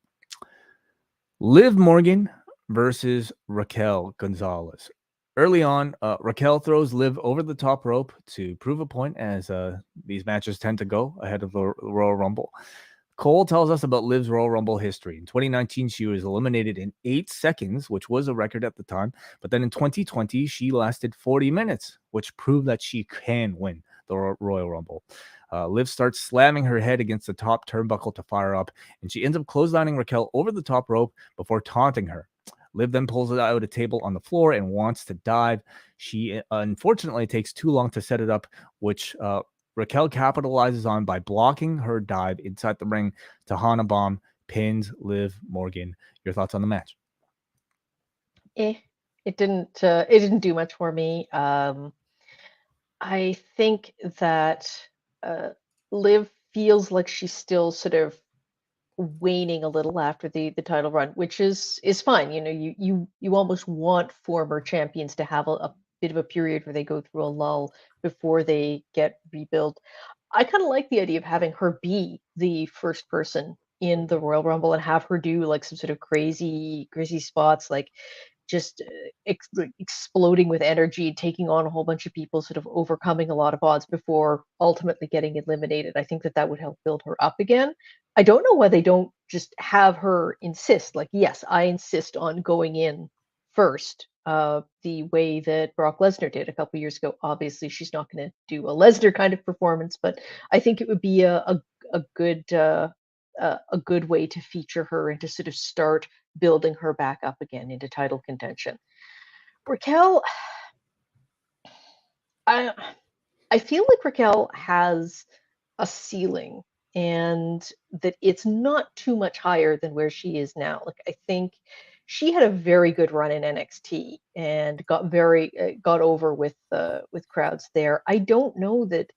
Liv Morgan versus Raquel Gonzalez. Early on, Raquel throws Liv over the top rope to prove a point, as these matches tend to go ahead of the Royal Rumble. Cole tells us about Liv's Royal Rumble history. In 2019, she was eliminated in 8 seconds, which was a record at the time. But then in 2020, she lasted 40 minutes, which proved that she can win the Royal Rumble. Liv starts slamming her head against the top turnbuckle to fire up, and she ends up clotheslining Raquel over the top rope before taunting her. Liv then pulls it out a table on the floor and wants to dive. She unfortunately takes too long to set it up, which Raquel capitalizes on by blocking her dive inside the ring. Tahana Bomb pins Liv Morgan. Your thoughts on the match? It didn't do much for me. I think that Liv feels like she's still sort of waning a little after the title run, which is fine. You know, you almost want former champions to have a bit of a period where they go through a lull before they get rebuilt. I kind of like the idea of having her be the first person in the Royal Rumble and have her do like some sort of crazy spots, like just exploding with energy, taking on a whole bunch of people, sort of overcoming a lot of odds before ultimately getting eliminated. I think that would help build her up again. I don't know why they don't just have her insist, like, yes, I insist on going in first, the way that Brock Lesnar did a couple years ago. Obviously, she's not going to do a Lesnar kind of performance, but I think it would be a good way to feature her and to sort of start building her back up again into title contention. Raquel, I feel like Raquel has a ceiling, and that it's not too much higher than where she is now. Like, I think she had a very good run in NXT and got over with crowds there. I don't know that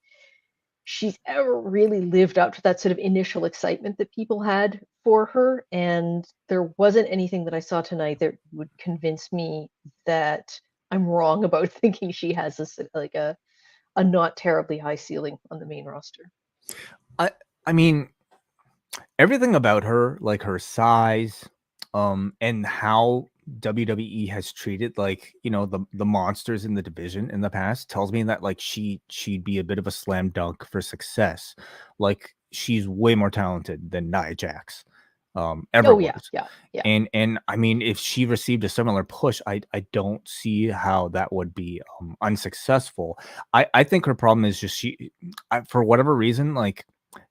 she's ever really lived up to that sort of initial excitement that people had for her, and there wasn't anything that I saw tonight that would convince me that I'm wrong about thinking she has a not terribly high ceiling on the main roster. I mean, everything about her, like her size, and how WWE has treated, like, you know, the monsters in the division in the past, tells me that like she'd be a bit of a slam dunk for success. Like, she's way more talented than Nia Jax ever was. Yeah. And I mean, if she received a similar push, I don't see how that would be unsuccessful. I think her problem is just for whatever reason, like,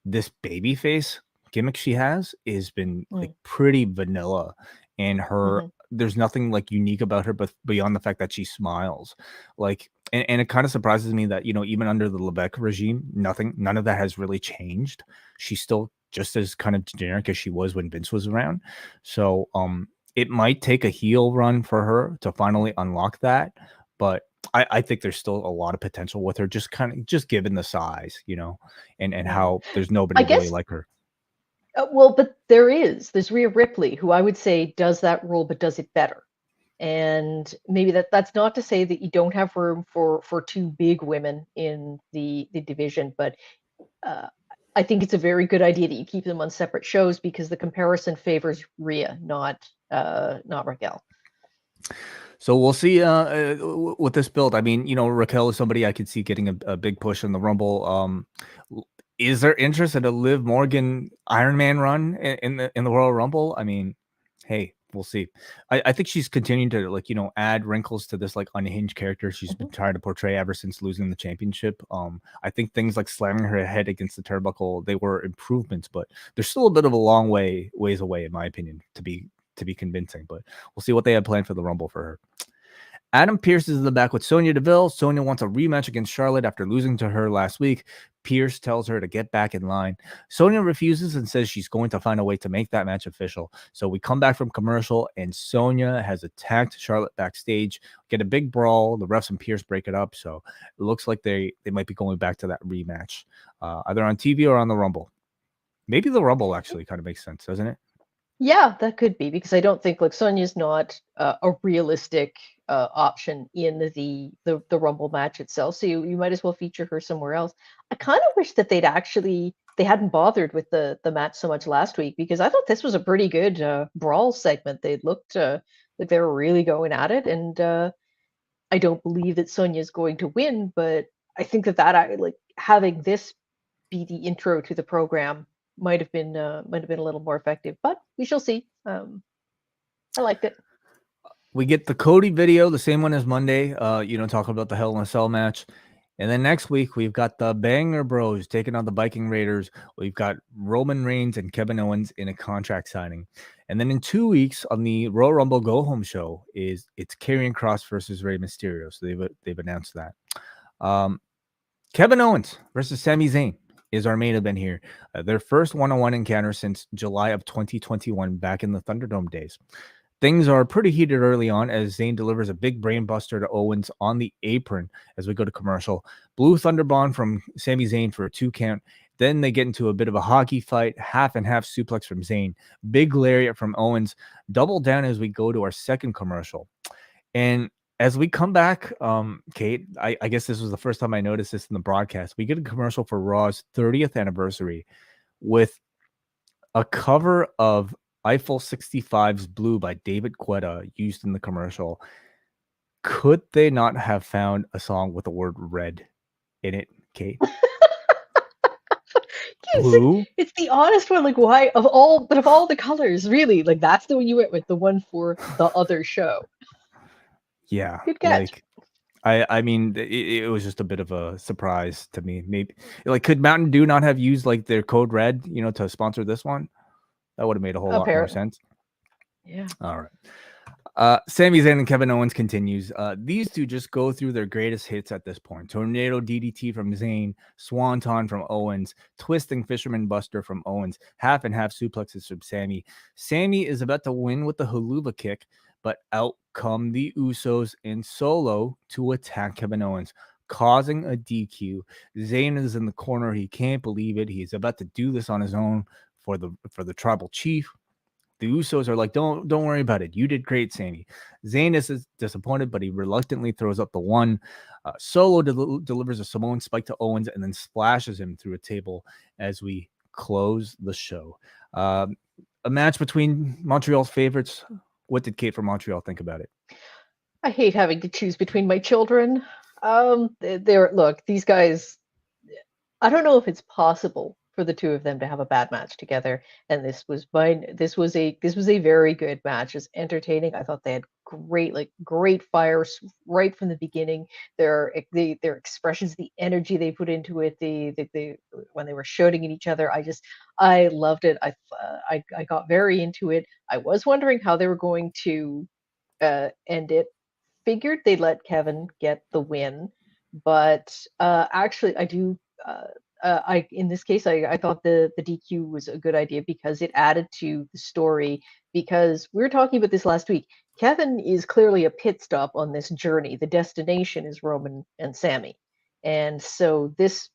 this baby face gimmick she has been like pretty vanilla, and her there's nothing like unique about her, but beyond the fact that she smiles. Like, and it kind of surprises me that, you know, even under the Levesque regime, none of that has really changed. She's still just as kind of generic as she was when Vince was around. So it might take a heel run for her to finally unlock that, but I think there's still a lot of potential with her, just given the size, you know, and how there's nobody really like her. Well, but there's Rhea Ripley, who I would say does that role, but does it better. And maybe that's not to say that you don't have room for two big women in the division, but I think it's a very good idea that you keep them on separate shows, because the comparison favors Rhea, not Raquel. So we'll see with this build. I mean, you know, Raquel is somebody I could see getting a big push in the Rumble. Is there interest in a Liv Morgan Iron Man run in the Royal Rumble? I mean, hey, we'll see. I think she's continuing to, like, you know, add wrinkles to this like unhinged character she's been trying to portray ever since losing the championship. I think things like slamming her head against the turnbuckle, they were improvements, but there's still a bit of a long ways away, in my opinion, to be convincing. But we'll see what they have planned for the Rumble for her. Adam Pearce is in the back with Sonya Deville. Sonya wants a rematch against Charlotte after losing to her last week. Pearce tells her to get back in line. Sonya refuses and says she's going to find a way to make that match official. So we come back from commercial, and Sonya has attacked Charlotte backstage. Get a big brawl. The refs and Pearce break it up. So it looks like they might be going back to that rematch, either on TV or on the Rumble. Maybe the Rumble actually kind of makes sense, doesn't it? Yeah, that could be, because I don't think, like, Sonya's not a realistic option in the Rumble match itself. So you might as well feature her somewhere else. I kind of wish that they hadn't bothered with the match so much last week, because I thought this was a pretty good brawl segment. They looked like they were really going at it, and I don't believe that Sonya's going to win, but I think that like having this be the intro to the program might have been a little more effective, but we shall see. I liked it. We get the Cody video, the same one as Monday, you know, talking about the Hell in a Cell match. And then next week, we've got the Banger Bros taking on the Viking Raiders. We've got Roman Reigns and Kevin Owens in a contract signing. And then in 2 weeks on the Royal Rumble Go Home show, it's Karrion Kross versus Rey Mysterio. So they've announced that. Kevin Owens versus Sami Zayn is our main event here. Their first one-on-one encounter since July of 2021, back in the Thunderdome days. Things are pretty heated early on as Zayn delivers a big brain buster to Owens on the apron as we go to commercial. Blue Thunder Bomb from Sami Zayn for a 2 count. Then they get into a bit of a hockey fight, half and half suplex from Zayn. Big lariat from Owens. Double down as we go to our second commercial. And as we come back, Kate, I guess this was the first time I noticed this in the broadcast. We get a commercial for Raw's 30th anniversary with a cover of Eiffel 65's Blue by David Guetta used in the commercial. Could they not have found a song with the word red in it, Kate? Blue? It's the honest one. Like, why of all the colors, really? Like, that's the one you went with, the one for the other show. Yeah. Good catch. Like, I mean, it was just a bit of a surprise to me. Maybe, like, could Mountain Dew not have used like their code red, to sponsor this one? That would have made a whole lot more sense. Yeah. All right. Sami Zayn and Kevin Owens continues. These two just go through their greatest hits at this point. Tornado DDT from Zayn, Swanton from Owens, Twisting Fisherman Buster from Owens, half and half suplexes from Sami. Sami is about to win with the haluva kick, but out come the Usos in Solo to attack Kevin Owens, causing a DQ. Zayn is in the corner. He can't believe it. He's about to do this on his own for the tribal chief. The Usos are like, don't worry about it. You did great, Sami. Zayn is disappointed, but he reluctantly throws up the one. Solo delivers a Samoan spike to Owens and then splashes him through a table as we close the show. A match between Montreal's favorites. What did Kate from Montreal think about it? I hate having to choose between my children. Look, these guys, I don't know if it's possible for the two of them to have a bad match together, and this was a very good match. It's entertaining. I thought they had great fire right from the beginning. Their expressions, the energy they put into it, the when they were shouting at each other, I loved it. I got very into it. I was wondering how they were going to end it. Figured they'd let Kevin get the win, but actually I do. In this case, I thought the DQ was a good idea because it added to the story. Because we were talking about this last week, Kevin is clearly a pit stop on this journey. The destination is Roman and Sami, and so this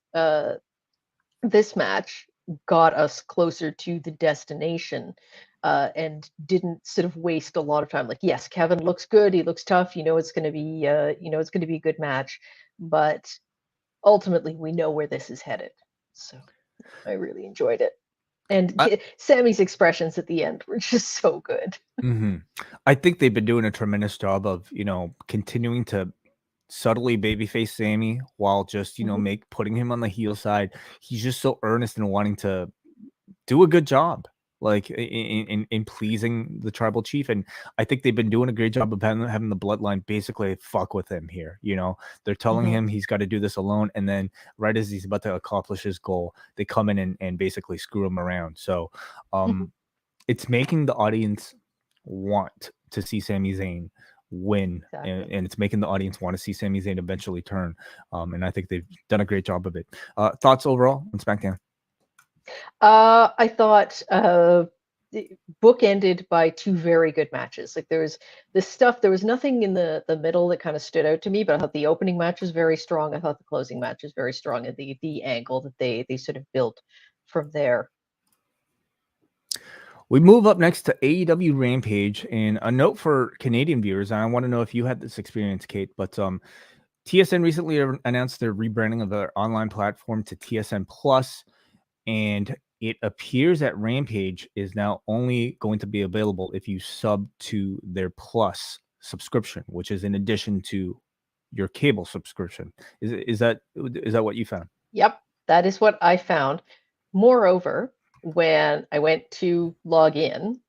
match got us closer to the destination, and didn't sort of waste a lot of time. Like, yes, Kevin looks good. He looks tough. It's going to be it's going to be a good match, but ultimately we know where this is headed. So I really enjoyed it. And Sami's expressions at the end were just so good. Mm-hmm. I think they've been doing a tremendous job of, continuing to subtly babyface Sami while just, putting him on the heel side. He's just so earnest and wanting to do a good job, like in pleasing the tribal chief. And I think they've been doing a great job of having the bloodline basically fuck with him here. They're telling him he's got to do this alone, and then right as he's about to accomplish his goal, they come in and basically screw him around. So it's making the audience want to see Sami Zayn win. Exactly. And it's making the audience want to see Sami Zayn eventually turn. And I think they've done a great job of it. Thoughts overall on SmackDown? I thought bookended by two very good matches. Like, there was nothing in the middle that kind of stood out to me, but I thought the opening match was very strong. I thought the closing match was very strong, and the angle that they sort of built from there. We move up next to AEW Rampage, and a note for Canadian viewers, and I want to know if you had this experience, Kate, but TSN recently announced their rebranding of their online platform to TSN Plus, and it appears that Rampage is now only going to be available if you sub to their Plus subscription, which is in addition to your cable subscription. Is that what you found? Yep, that is what I found. Moreover, when I went to log in,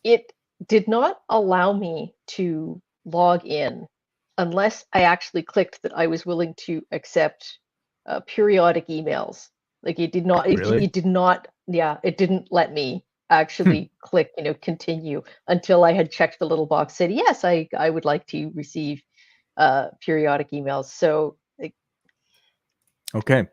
it did not allow me to log in unless I actually clicked that I was willing to accept periodic emails. Like it did not, Really? it did not, it didn't let me actually click, continue until I had checked the little box, said, yes, I would like to receive periodic emails. So Okay.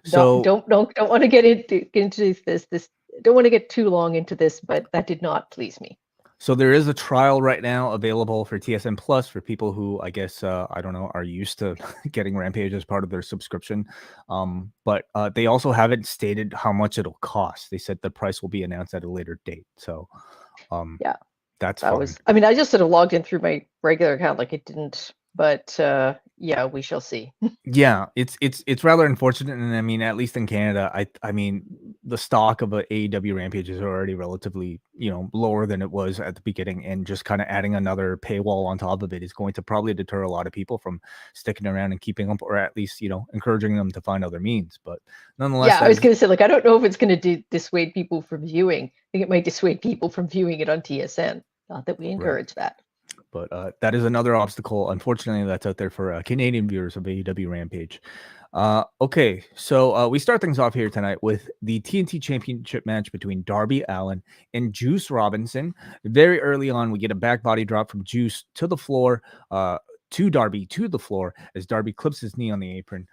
So don't want to get into this. Don't want to get too long into this, but that did not please me. So there is a trial right now available for TSN Plus for people who, I guess, I don't know, are used to getting Rampage as part of their subscription. But they also haven't stated how much it'll cost. They said the price will be announced at a later date. So that's fine. I mean, I just sort of logged in through my regular account, like it didn't, but yeah, we shall see. Yeah, it's rather unfortunate, and I mean, at least in Canada, I mean, the stock of a AEW Rampage is already relatively, lower than it was at the beginning, and just kind of adding another paywall on top of it is going to probably deter a lot of people from sticking around and keeping up, or at least, encouraging them to find other means. But nonetheless, yeah, I was going to say, like, I don't know if it's going to dissuade people from viewing. I think it might dissuade people from viewing it on TSN. Not that we encourage that. But that is another obstacle, unfortunately, that's out there for Canadian viewers of AEW Rampage. Okay, so we start things off here tonight with the TNT Championship match between Darby Allin and Juice Robinson. Very early on, we get a back body drop from Juice to the floor, to Darby to the floor, as Darby clips his knee on the apron.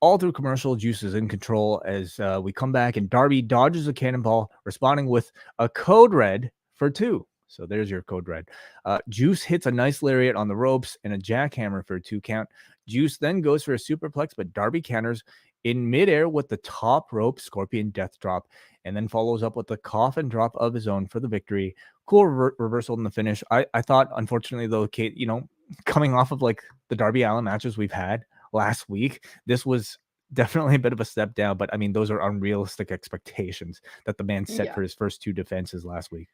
All through commercial, Juice is in control as we come back, and Darby dodges a cannonball, responding with a code red for 2. So there's your code red. Juice hits a nice lariat on the ropes and a jackhammer for a 2 count. Juice then goes for a superplex, but Darby counters in midair with the top rope scorpion death drop, and then follows up with the coffin drop of his own for the victory. Cool reversal in the finish. I thought, unfortunately, though, Kate, coming off of like the Darby Allin matches we've had last week, this was definitely a bit of a step down, but I mean, those are unrealistic expectations that the man set for his first 2 defenses last week.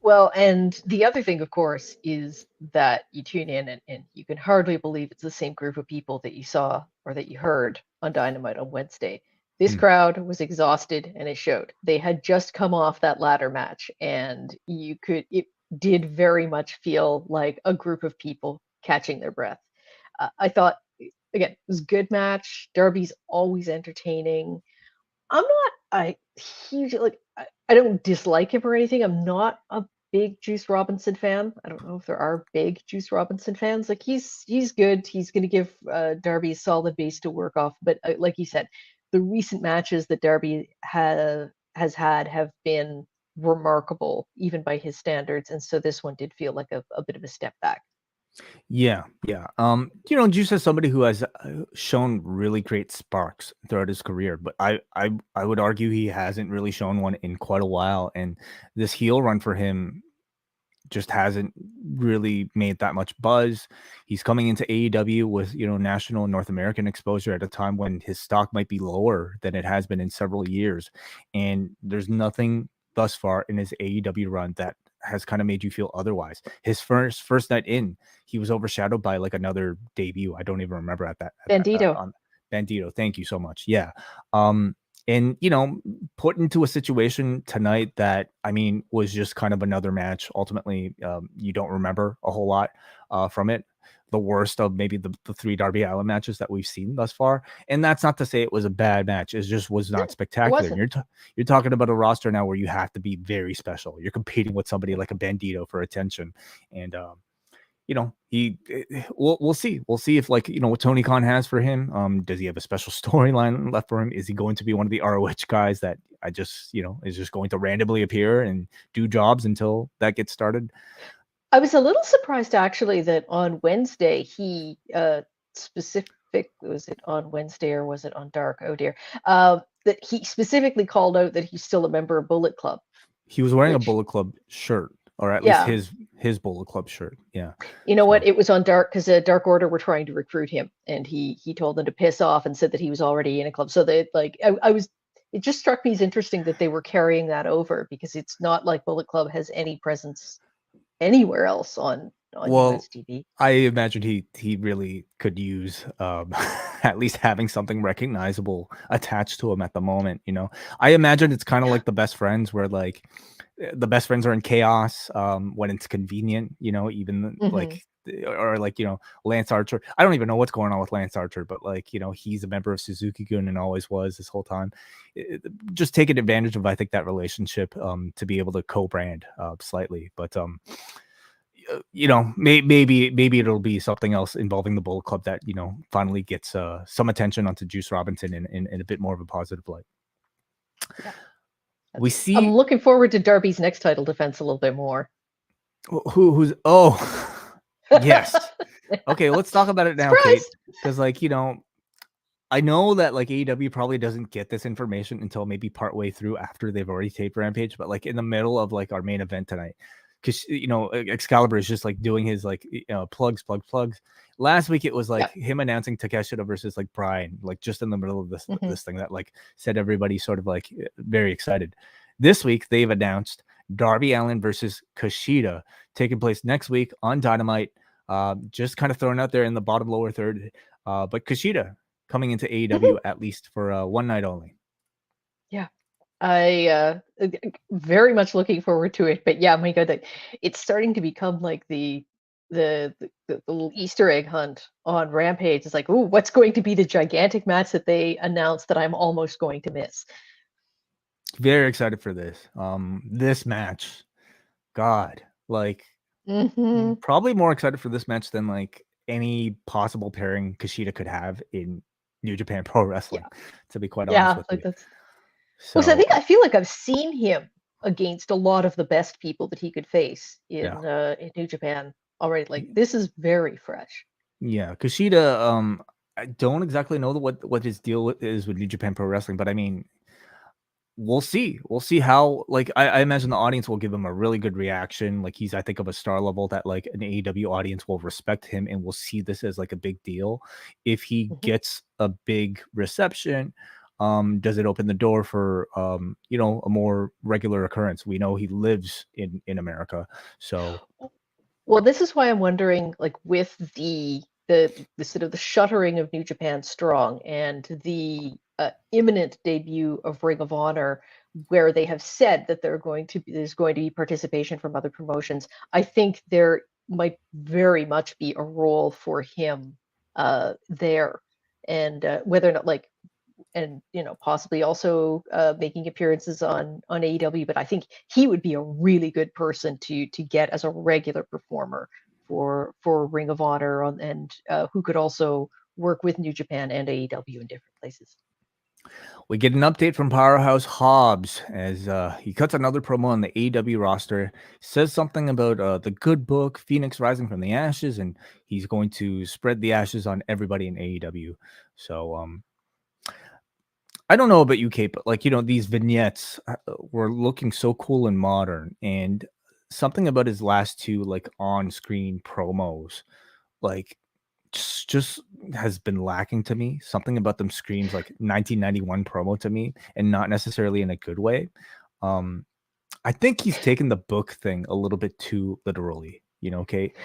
Well, and the other thing, of course, is that you tune in and you can hardly believe it's the same group of people that you saw or that you heard on Dynamite on Wednesday. This crowd was exhausted, and it showed. They had just come off that ladder match, and it did very much feel like a group of people catching their breath. I thought, again, it was a good match. Darby's always entertaining. I'm not a huge, I don't dislike him or anything. I'm not a big Juice Robinson fan. I don't know if there are big Juice Robinson fans. Like he's good. He's going to give Darby a solid base to work off. But like you said, the recent matches that Darby has had have been remarkable, even by his standards. And so this one did feel like a bit of a step back. Yeah. Juice is somebody who has shown really great sparks throughout his career, but I would argue he hasn't really shown one in quite a while, and this heel run for him just hasn't really made that much buzz. He's coming into AEW with, national and North American exposure at a time when his stock might be lower than it has been in several years, and there's nothing thus far in his AEW run that has kind of made you feel otherwise. His first night in, he was overshadowed by like another debut. I don't even remember at that. Bandito. Bandito. Thank you so much. Yeah. And put into a situation tonight that, I mean, was just kind of another match. Ultimately, you don't remember a whole lot from it. The worst of maybe the 3 Darby Allin matches that we've seen thus far. And that's not to say it was a bad match. It just was not spectacular. You're talking about a roster now where you have to be very special. You're competing with somebody like a Bandito for attention. And, we'll see. We'll see if what Tony Khan has for him. Does he have a special storyline left for him? Is he going to be one of the ROH guys that is just going to randomly appear and do jobs until that gets started? I was a little surprised actually that on Wednesday he was it on Wednesday or was it on Dark? Oh dear. That he specifically called out that he's still a member of Bullet Club. He was wearing a Bullet Club shirt, or at least his Bullet Club shirt. Yeah. You know what? It was on Dark because Dark Order were trying to recruit him, and he told them to piss off and said that he was already in a club. So they it just struck me as interesting that they were carrying that over, because it's not like Bullet Club has any presence anywhere else on US TV. I imagine he really could use at least having something recognizable attached to him at the moment. I imagine it's kind of like the Best Friends, where like the best friends are in chaos when it's convenient. Even like or like, you know, Lance Archer. I don't even know what's going on with Lance Archer, but like, you know, he's a member of Suzuki-gun and always was this whole time. Just taking advantage of, I think, that relationship to be able to co-brand slightly. But you know, maybe it'll be something else involving the Bullet Club that, you know, finally gets some attention onto Juice Robinson in a bit more of a positive light. Yeah. We see. I'm looking forward to Darby's next title defense a little bit more. Who's yes. Okay, let's talk about it now, Surprise! Kate. Because, like, you know, I know that like AEW probably doesn't get this information until maybe partway through after they've already taped Rampage, but like in the middle of like our main event tonight, because, you know, Excalibur is just like doing his like, you know, plugs. Last week it was like him announcing Takeshita versus like Bryan, like just in the middle of this this thing that like said everybody sort of like very excited. This week they've announced Darby Allin versus Kushida taking place next week on Dynamite. Just kind of thrown out there in the bottom lower third. But Kushida coming into AEW at least for one night only. Yeah. I very much looking forward to it. But yeah, my God, it's starting to become like the little Easter egg hunt on Rampage. It's like, ooh, what's going to be the gigantic match that they announced that I'm almost going to miss? Very excited for this. This match, God, like probably more excited for this match than like any possible pairing Kushida could have in New Japan Pro Wrestling. To be quite honest with you. That's... So, well, I feel like I've seen him against a lot of the best people that he could face in New Japan already. Like, this is very fresh. Yeah, Kushida. I don't exactly know what his deal is with New Japan Pro Wrestling, but I mean, we'll see. We'll see how. Like, I imagine the audience will give him a really good reaction. Like, he's, I think, of a star level that like an AEW audience will respect him and will see this as like a big deal. If he gets a big reception, does it open the door for you know, a more regular occurrence? We know he lives in America, so. Well, this is why I'm wondering, like, with the sort of the shuttering of New Japan Strong and the imminent debut of Ring of Honor, where they have said that there's going to be participation from other promotions. I think there might very much be a role for him there, and whether or not, like, and you know, possibly also making appearances on AEW, but I think he would be a really good person to get as a regular performer for Ring of Honor, and who could also work with New Japan and AEW in different places. We get an update from Powerhouse Hobbs as he cuts another promo on the AEW roster, says something about the good book, Phoenix Rising from the Ashes, and he's going to spread the ashes on everybody in AEW. So I don't know about you, Kate, but like, you know, these vignettes were looking so cool and modern, and something about his last two like on-screen promos, like just has been lacking to me. Something about them screams like 1991 promo to me, and not necessarily in a good way. I think he's taken the book thing a little bit too literally, you know, Kate.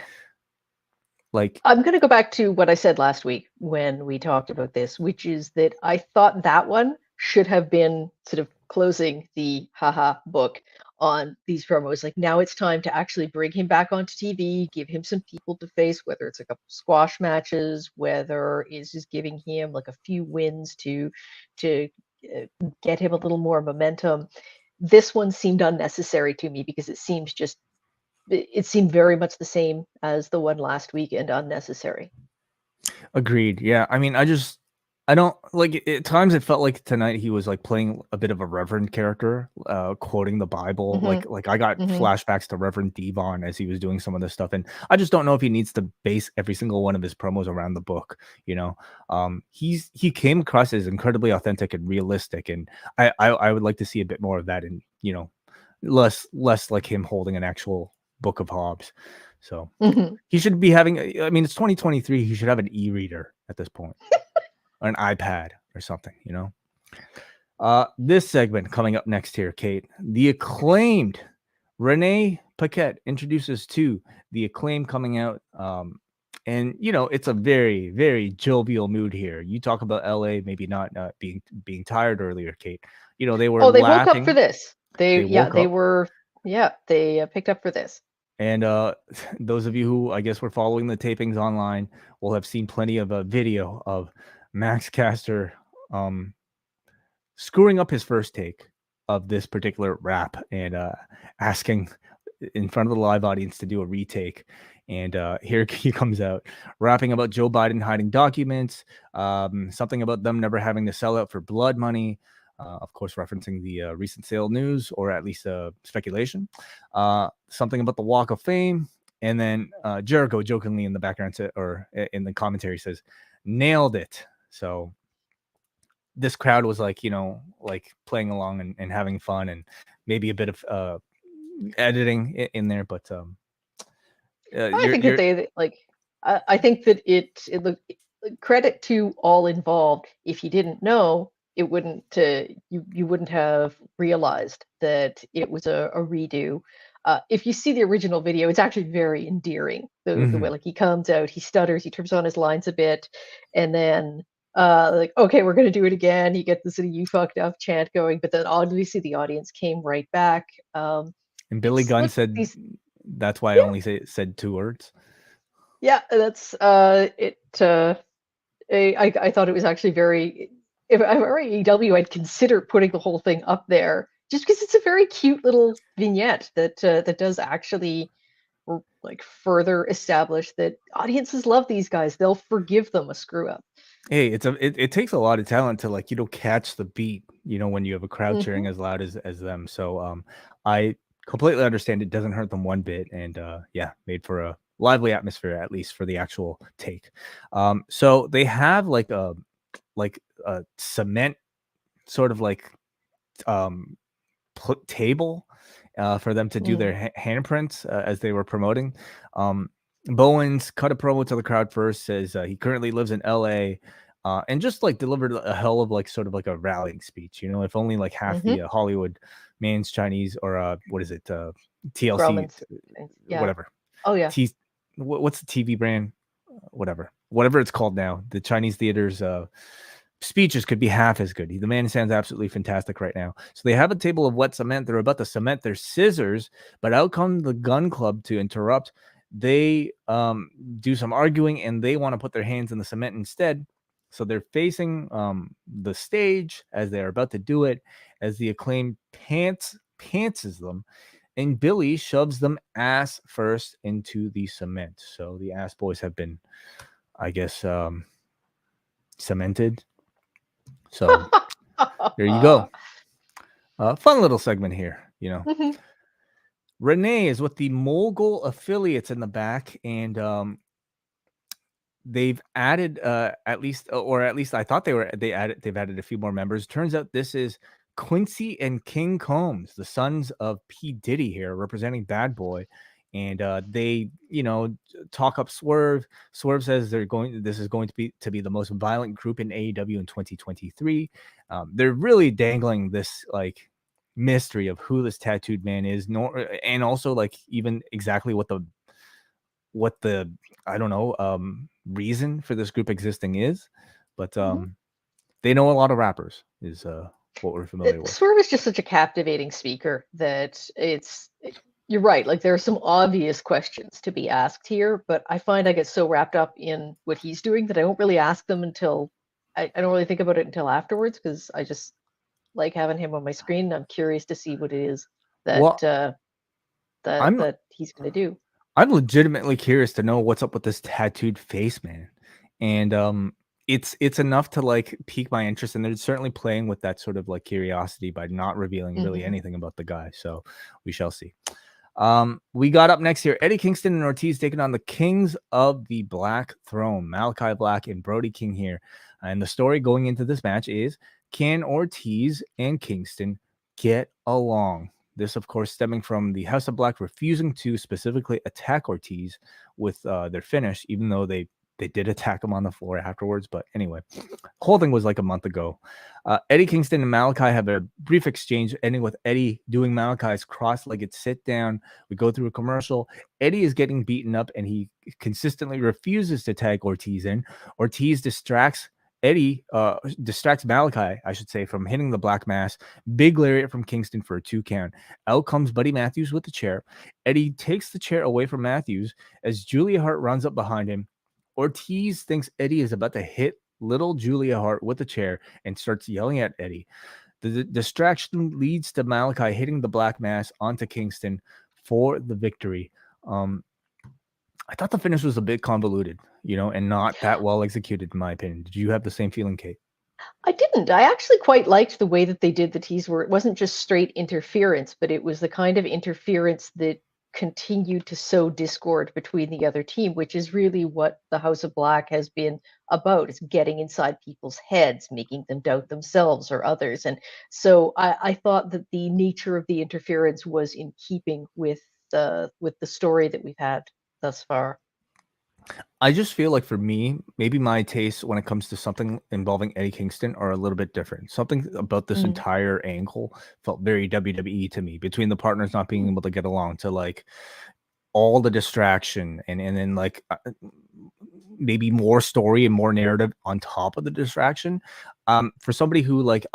Like, I'm going to go back to what I said last week when we talked about this, which is that I thought that one should have been sort of closing the haha book on these promos. Like, now it's time to actually bring him back onto TV, give him some people to face, whether it's a couple squash matches, whether it's just giving him like a few wins to get him a little more momentum. This one seemed unnecessary to me because it seemed very much the same as the one last week and unnecessary. Agreed. Yeah. I mean, I don't like, at times it felt like tonight he was like playing a bit of a reverend character, quoting the Bible. Like I got flashbacks to Reverend Devon as he was doing some of this stuff. And I just don't know if he needs to base every single one of his promos around the book. You know, he came across as incredibly authentic and realistic. And I would like to see a bit more of that, and, you know, less like him holding an actual book of Hobbs. So he should be having, I mean, it's 2023. He should have an e-reader at this point. Or an iPad or something, you know. This segment coming up next here, Kate. The Acclaimed, Renee Paquette introduces to the Acclaim coming out. And, you know, it's a very, very jovial mood here. You talk about LA maybe not being tired earlier, Kate. You know, they were they laughing. woke up for this. They picked up for this. And those of you who I guess were following the tapings online will have seen plenty of a video of Max Caster screwing up his first take of this particular rap and asking in front of the live audience to do a retake. And here he comes out rapping about Joe Biden hiding documents, something about them never having to sell out for blood money. Of course, referencing the recent sale news, or at least speculation. Something about the Walk of Fame. And then Jericho jokingly in the background or in the commentary says, nailed it. So this crowd was like, like playing along and having fun, and maybe a bit of editing in there. But I think that they like. I think that it looked credit to all involved. If you didn't know, it wouldn't you wouldn't have realized that it was a redo. If you see the original video, it's actually very endearing. The way like he comes out, he stutters, he turns on his lines a bit, and then like, okay, we're gonna do it again. You get this "you fucked up" chant going, but then obviously the audience came right back. And Billy Gunn said that's why I only said 2 words. Yeah, that's it. I thought it was actually very. If I were AEW, I'd consider putting the whole thing up there, just because it's a very cute little vignette that that does actually like further establish that audiences love these guys. They'll forgive them a screw up. Hey, it takes a lot of talent to like catch the beat, when you have a crowd cheering as loud as them. So I completely understand it doesn't hurt them one bit, and yeah, made for a lively atmosphere, at least for the actual take. So they have like a cement sort of like table for them to do their handprints as they were promoting. Bowens cut a promo to the crowd first, says he currently lives in LA, and just like delivered a hell of like sort of like a rallying speech. If only like half the Hollywood man's Chinese, or what is it, TLC, whatever. Oh yeah. What's the TV brand? Whatever it's called now. The Chinese theaters speeches could be half as good. The man sounds absolutely fantastic right now. So they have a table of wet cement. They're about to cement their scissors, but out come the Gun Club to interrupt. They do some arguing, and they want to put their hands in the cement instead. So they're facing the stage as they're about to do it, as the Acclaimed pantses them, and Billy shoves them ass first into the cement. So the ass boys have been, I guess, cemented. So there you go. Fun little segment here, Renee is with the Mogul affiliates in the back, and they've added at least I thought they've added a few more members. Turns out this is Quincy and King Combs, the sons of P. Diddy here, representing Bad Boy. And they, talk up Swerve. Swerve says this is going to be the most violent group in AEW in 2023. They're really dangling this like mystery of who this tattooed man is, and also like even exactly what the I don't know reason for this group existing is. But they know a lot of rappers is what we're familiar with. Swerve is just such a captivating speaker that you're right. Like there are some obvious questions to be asked here, but I find I get so wrapped up in what he's doing that I don't really ask them until I don't really think about it until afterwards, because I just like having him on my screen. I'm curious to see what it is that that he's going to do. I'm legitimately curious to know what's up with this tattooed face, man. And it's enough to like pique my interest, and they're certainly playing with that sort of like curiosity by not revealing really anything about the guy. So we shall see. We got up next here, Eddie Kingston and Ortiz taking on the Kings of the Black Throne, Malachi Black and Brody King here. And the story going into this match is, can Ortiz and Kingston get along? This, of course, stemming from the House of Black refusing to specifically attack Ortiz with their finish, even though they did attack him on the floor afterwards. But anyway, whole thing was like a month ago. Eddie Kingston and Malachi have a brief exchange, ending with Eddie doing Malachi's cross-legged sit down. We go through a commercial. Eddie is getting beaten up, and he consistently refuses to tag Ortiz in. Ortiz distracts Eddie distracts Malachi, I should say, from hitting the black mass. Big lariat from Kingston for a 2 count. Out comes Buddy Matthews with the chair. Eddie takes the chair away from Matthews as Julia Hart runs up behind him. Ortiz thinks Eddie is about to hit little Julia Hart with the chair and starts yelling at Eddie. The distraction leads to Malachi hitting the black mass onto Kingston for the victory. I thought the finish was a bit convoluted, and not that well executed, in my opinion. Did you have the same feeling, Kate? I didn't. I actually quite liked the way that they did the tease, where it wasn't just straight interference, but it was the kind of interference that continued to sow discord between the other team, which is really what the House of Black has been about. It's getting inside people's heads, making them doubt themselves or others. And so I thought that the nature of the interference was in keeping with the story that we've had thus far. I just feel like for me, maybe my tastes when it comes to something involving Eddie Kingston are a little bit different. Something about this entire angle felt very WWE to me, between the partners not being able to get along to like all the distraction and then like maybe more story and more narrative on top of the distraction. For somebody who like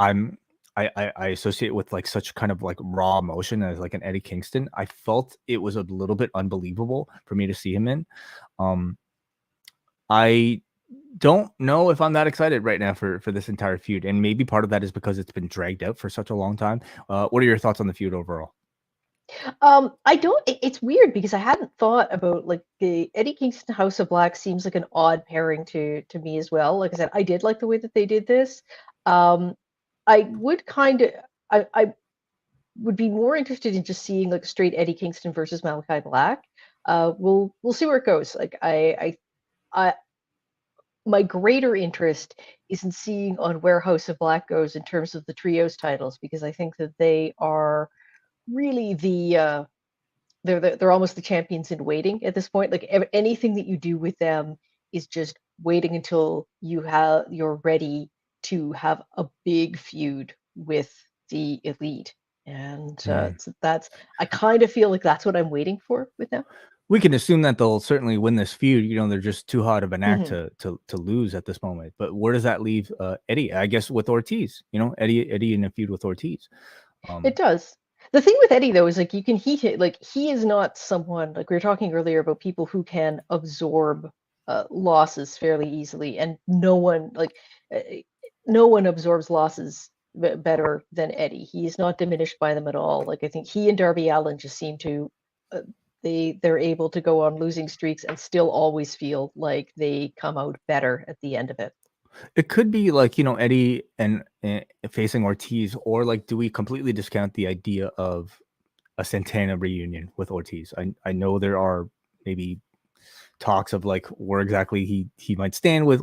I associate with like such kind of like raw emotion as like an Eddie Kingston, I felt it was a little bit unbelievable for me to see him in. I don't know if I'm that excited right now for this entire feud, and maybe part of that is because it's been dragged out for such a long time. What are your thoughts on the feud overall? I don't. It's weird because I hadn't thought about like the Eddie Kingston House of Black seems like an odd pairing to me as well. Like I said, I did like the way that they did this. I would I would be more interested in just seeing like straight Eddie Kingston versus Malachi Black. We'll see where it goes. Like my greater interest is in seeing on where House of Black goes in terms of the trios titles, because I think that they are really they're almost the champions in waiting at this point. Like anything that you do with them is just waiting until you're ready to have a big feud with the Elite. And so I kind of feel like that's what I'm waiting for with them. We can assume that they'll certainly win this feud. They're just too hot of an act to lose at this moment. But where does that leave Eddie? I guess with Ortiz. Eddie in a feud with Ortiz. It does. The thing with Eddie though is like he is not someone, like we were talking earlier about people who can absorb losses fairly easily, and no one absorbs losses better than Eddie. He is not diminished by them at all. Like I think he and Darby Allin just seem to they're able to go on losing streaks and still always feel like they come out better at the end of it. It could be like, Eddie and facing Ortiz, or like, do we completely discount the idea of a Santana reunion with Ortiz? I know there are maybe talks of like where exactly he might stand with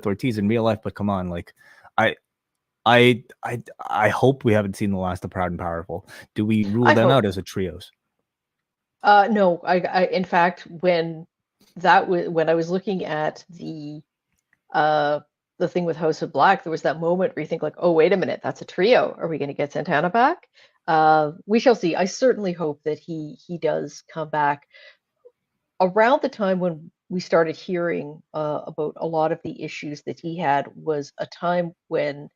Ortiz in real life, but come on, like I hope we haven't seen the last of Proud and Powerful. Do we rule them out as a trios? No, I in fact when I was looking at the thing with House of Black, there was that moment where you think like, oh, wait a minute, that's a trio. Are we going to get Santana back? We shall see. I certainly hope that he does come back. Around the time when we started hearing about a lot of the issues that he had was a time when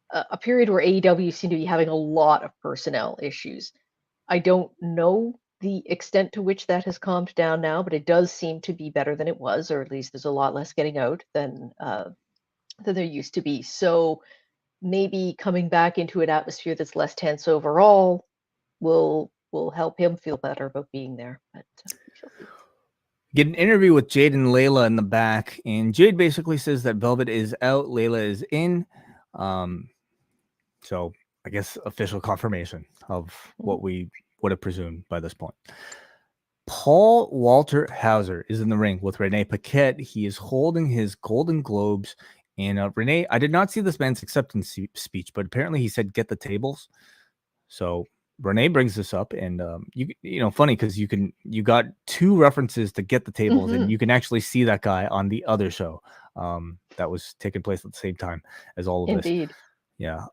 a period where AEW seemed to be having a lot of personnel issues. I don't know the extent to which that has calmed down now, but it does seem to be better than it was, or at least there's a lot less getting out than there used to be. So maybe coming back into an atmosphere that's less tense overall will help him feel better about being there. But get an interview with Jade and Layla in the back, and Jade basically says that Velvet is out, Layla is in. So I guess official confirmation of what we would have presumed by this point. Paul Walter Hauser is in the ring with Renee Paquette. He is holding his Golden Globes. And Renee, I did not see this man's acceptance speech, but apparently he said, "Get the tables." So Renee brings this up, and funny because you got two references to "Get the tables," and you can actually see that guy on the other show that was taking place at the same time as all of this. Indeed. Yeah.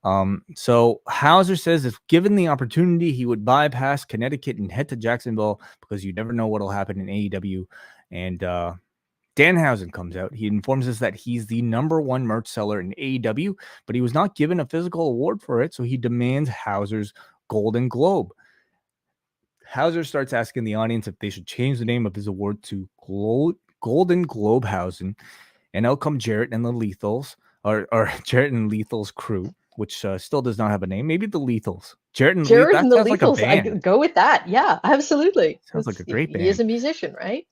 So Hauser says if given the opportunity, he would bypass Connecticut and head to Jacksonville because you never know what'll happen in AEW. And Danhausen comes out. He informs us that he's the #1 merch seller in AEW, but he was not given a physical award for it, so he demands Hauser's Golden Globe. Hauser starts asking the audience if they should change the name of his award to Golden Globehausen, and out come Jarrett and the Lethals, or Jarrett and Lethal's crew, which still does not have a name. Maybe the Lethals. Jarrett and the Lethals. like a band. I go with that. Yeah, absolutely. Sounds like a great band. He is a musician, right?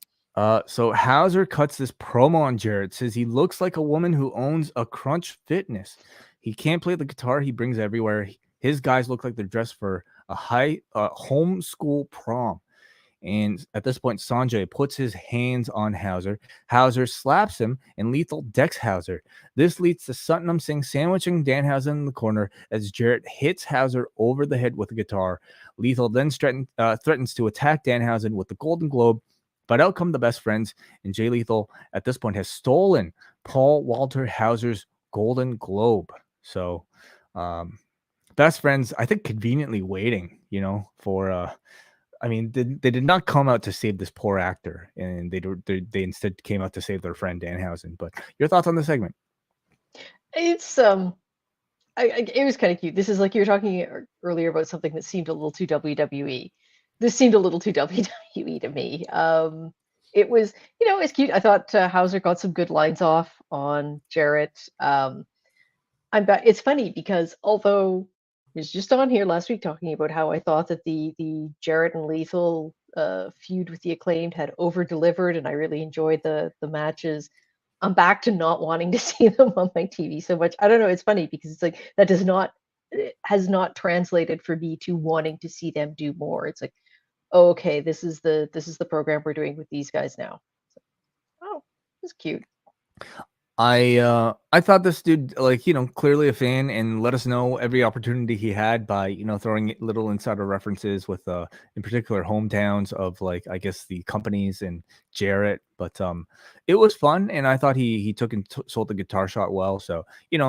So Hauser cuts this promo on Jarrett, says he looks like a woman who owns a Crunch Fitness. He can't play the guitar he brings everywhere. His guys look like they're dressed for a homeschool prom. And at this point, Sanjay puts his hands on Hauser. Hauser slaps him, and Lethal decks Hauser. This leads to Satnam Singh sandwiching Danhausen in the corner as Jarrett hits Hauser over the head with a guitar. Lethal then threatens to attack Danhausen with the Golden Globe, but out come the best friends, and Jay Lethal at this point has stolen Paul Walter Hauser's Golden Globe. So, best friends, I think, conveniently waiting, for I mean, they did not come out to save this poor actor, and they instead came out to save their friend Danhausen. But your thoughts on the segment? It's it was kind of cute. This is like you were talking earlier about something that seemed a little too WWE. This seemed a little too WWE to me. It was, it's cute. I thought Hauser got some good lines off on Jarrett. It's funny because although I was just on here last week talking about how I thought that the Jarrett and Lethal feud with the Acclaimed had over-delivered, and I really enjoyed the matches. I'm back to not wanting to see them on my TV so much. I don't know. It's funny because it's like that has not translated for me to wanting to see them do more. It's like, oh, okay, this is the program we're doing with these guys now. So, oh, it's cute. I thought this dude, clearly a fan, and let us know every opportunity he had by, throwing little insider references with, in particular, hometowns of, I guess the companies and Jarrett. But it was fun, and I thought he took and sold the guitar shot well. So, if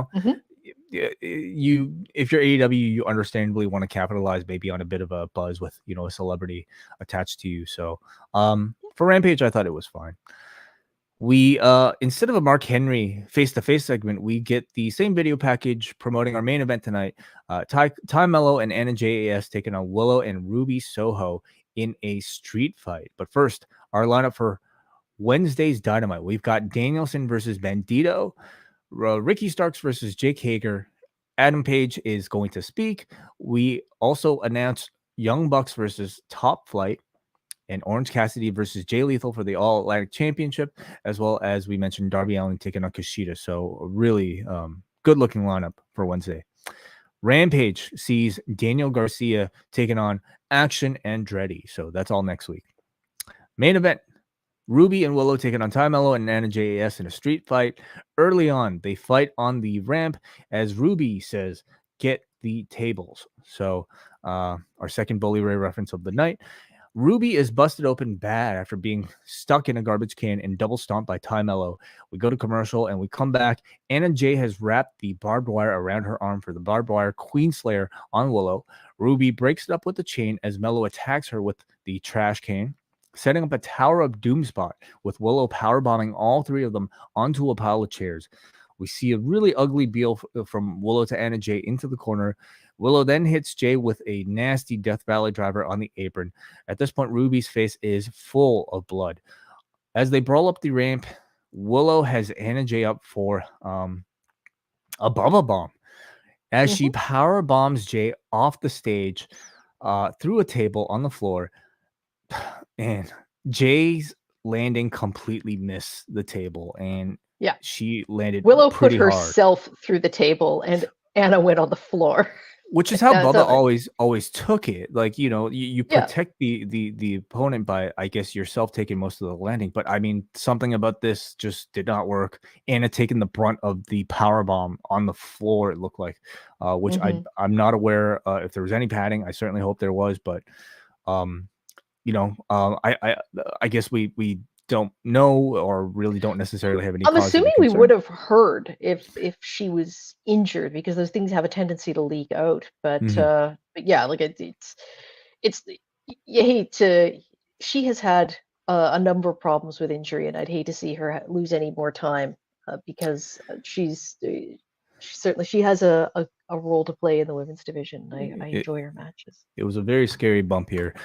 you're AEW, you understandably want to capitalize maybe on a bit of a buzz with, a celebrity attached to you. So for Rampage, I thought it was fine. We instead of a Mark Henry face-to-face segment, we get the same video package promoting our main event tonight. Ty Mello and Anna JAS taking on Willow and Ruby Soho in a street fight. But first, our lineup for Wednesday's Dynamite. We've got Danielson versus Bandito, Ricky Starks versus Jake Hager. Adam Page is going to speak. We also announced Young Bucks versus Top Flight, and Orange Cassidy versus Jay Lethal for the All-Atlantic Championship, as well as we mentioned Darby Allin taking on Kushida. So a really good-looking lineup for Wednesday. Rampage sees Daniel Garcia taking on Action Andretti. So that's all next week. Main event, Ruby and Willow taking on Ty Mello and Anna JAS in a street fight. Early on, they fight on the ramp as Ruby says, "Get the tables." So our second Bully Ray reference of the night. Ruby is busted open bad after being stuck in a garbage can and double stomped by Ty Mello. We go to commercial and we come back. Anna Jay has wrapped the barbed wire around her arm for the barbed wire Queen Slayer on Willow. Ruby breaks it up with the chain as Mello attacks her with the trash can, setting up a Tower of Doom spot with Willow powerbombing all three of them onto a pile of chairs. We see a really ugly deal from Willow to Anna Jay into the corner. Willow then hits Jay with a nasty Death Valley driver on the apron. At this point, Ruby's face is full of blood. As they brawl up the ramp, Willow has Anna Jay up for a Bubba Bomb. As she power bombs Jay off the stage through a table on the floor, and Jay's landing completely missed the table, and she landed. Willow put hard. herself through the table, and Anna went on the floor. Which is how Bubba always took it. You protect the opponent by, I guess, yourself taking most of the landing. But I mean, something about this just did not work. Anna taking the brunt of the power bomb on the floor, it looked like, which I'm not aware if there was any padding. I certainly hope there was, but I guess we don't know or really don't necessarily have any. I'm assuming we would have heard if she was injured, because those things have a tendency to leak out. But yeah, it's you hate to. She has had a number of problems with injury, and I'd hate to see her lose any more time because she has a role to play in the women's division. I enjoy her matches. It was a very scary bump here.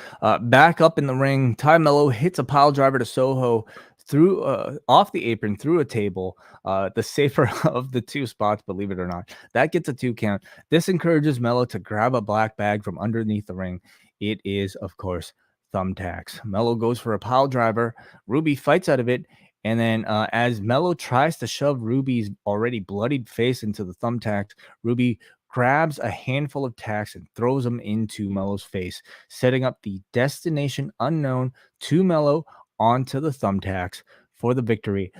Back up in the ring, Ty Mello hits a pile driver to Soho through off the apron through a table. The safer of the two spots, believe it or not. That gets a 2 count. This encourages Mello to grab a black bag from underneath the ring. It is, of course, thumbtacks. Mello goes for a pile driver. Ruby fights out of it. And then as Mello tries to shove Ruby's already bloodied face into the thumbtacks, Ruby grabs a handful of tacks and throws them into Mello's face, setting up the destination unknown to Mello onto the thumbtacks for the victory.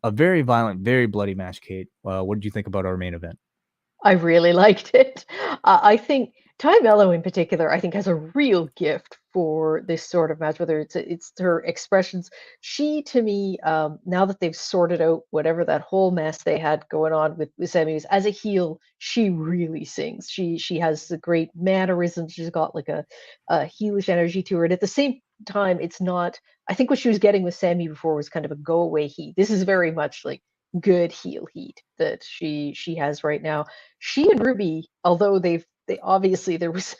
A very violent, very bloody match, Kate. What did you think about our main event? I really liked it. I think Ty Mello in particular, I think, has a real gift for this sort of match, whether it's her expressions. She, to me, now that they've sorted out whatever that whole mess they had going on with Sami, as a heel, she really sings. She has the great mannerisms. She's got like a heelish energy to her. And at the same time, it's not, I think what she was getting with Sami before was kind of a go away heat. This is very much like good heel heat that she has right now. She and Ruby, although they obviously there was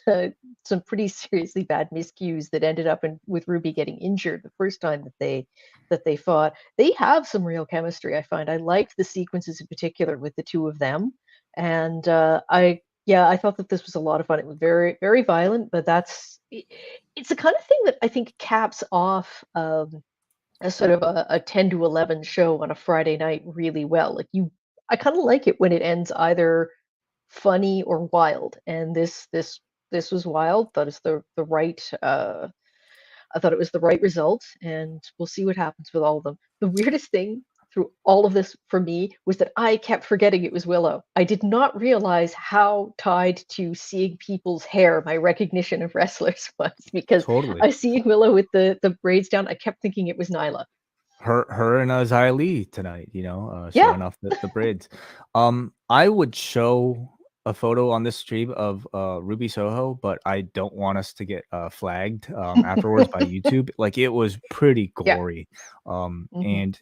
some pretty seriously bad miscues that ended up with Ruby getting injured the first time that they fought. They have some real chemistry. I find I liked the sequences in particular with the two of them, and I thought that this was a lot of fun. It was very, very violent, but it's the kind of thing that I think caps off a sort of a 10 to 11 show on a Friday night really well. Like I kind of like it when it ends either funny or wild, and this was wild. That is the right I thought it was the right result, and we'll see what happens with all of them. The weirdest thing through all of this for me was that I kept forgetting it was Willow. I did not realize how tied to seeing people's hair my recognition of wrestlers was, because Totally. I see Willow with the braids down. I kept thinking it was Nyla. Her and Xia Li tonight, showing off the braids. I would show a photo on this stream of Ruby Soho, but I don't want us to get flagged afterwards by YouTube. Like, it was pretty gory. And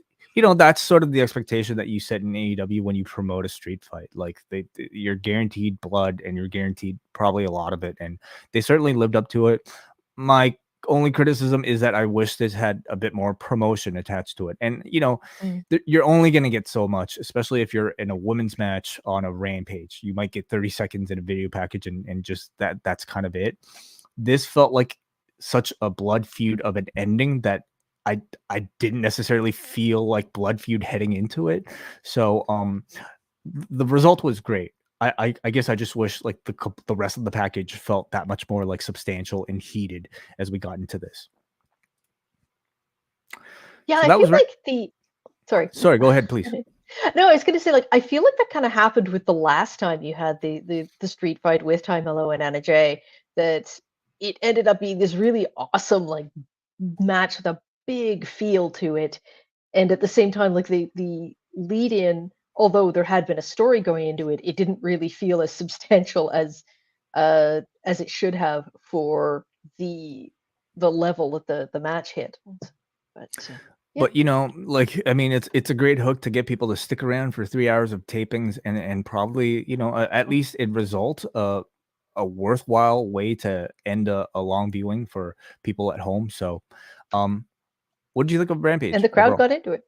that's sort of the expectation that you set in AEW when you promote a street fight. Like, you're guaranteed blood, and you're guaranteed probably a lot of it, and they certainly lived up to it. My only criticism is that I wish this had a bit more promotion attached to it. And you're only going to get so much, especially if you're in a women's match on a Rampage. You might get 30 seconds in a video package, and just that's kind of it. This felt like such a blood feud of an ending that I didn't necessarily feel like blood feud heading into it. So the result was great. I guess I just wish like the rest of the package felt that much more like substantial and heated as we got into this. Yeah, so I feel like Sorry, go ahead, please. No, I was going to say, like, I feel like that kind of happened with the last time you had the street fight with Ty Mello and Anna Jay, that it ended up being this really awesome like match with a big feel to it, and at the same time, like the lead in, although there had been a story going into it, it didn't really feel as substantial as it should have for the level that the match hit. But like, I mean, it's a great hook to get people to stick around for 3 hours of tapings, and probably at least it result a worthwhile way to end a long viewing for people at home. So, what did you think of Rampage? And the crowd got into it.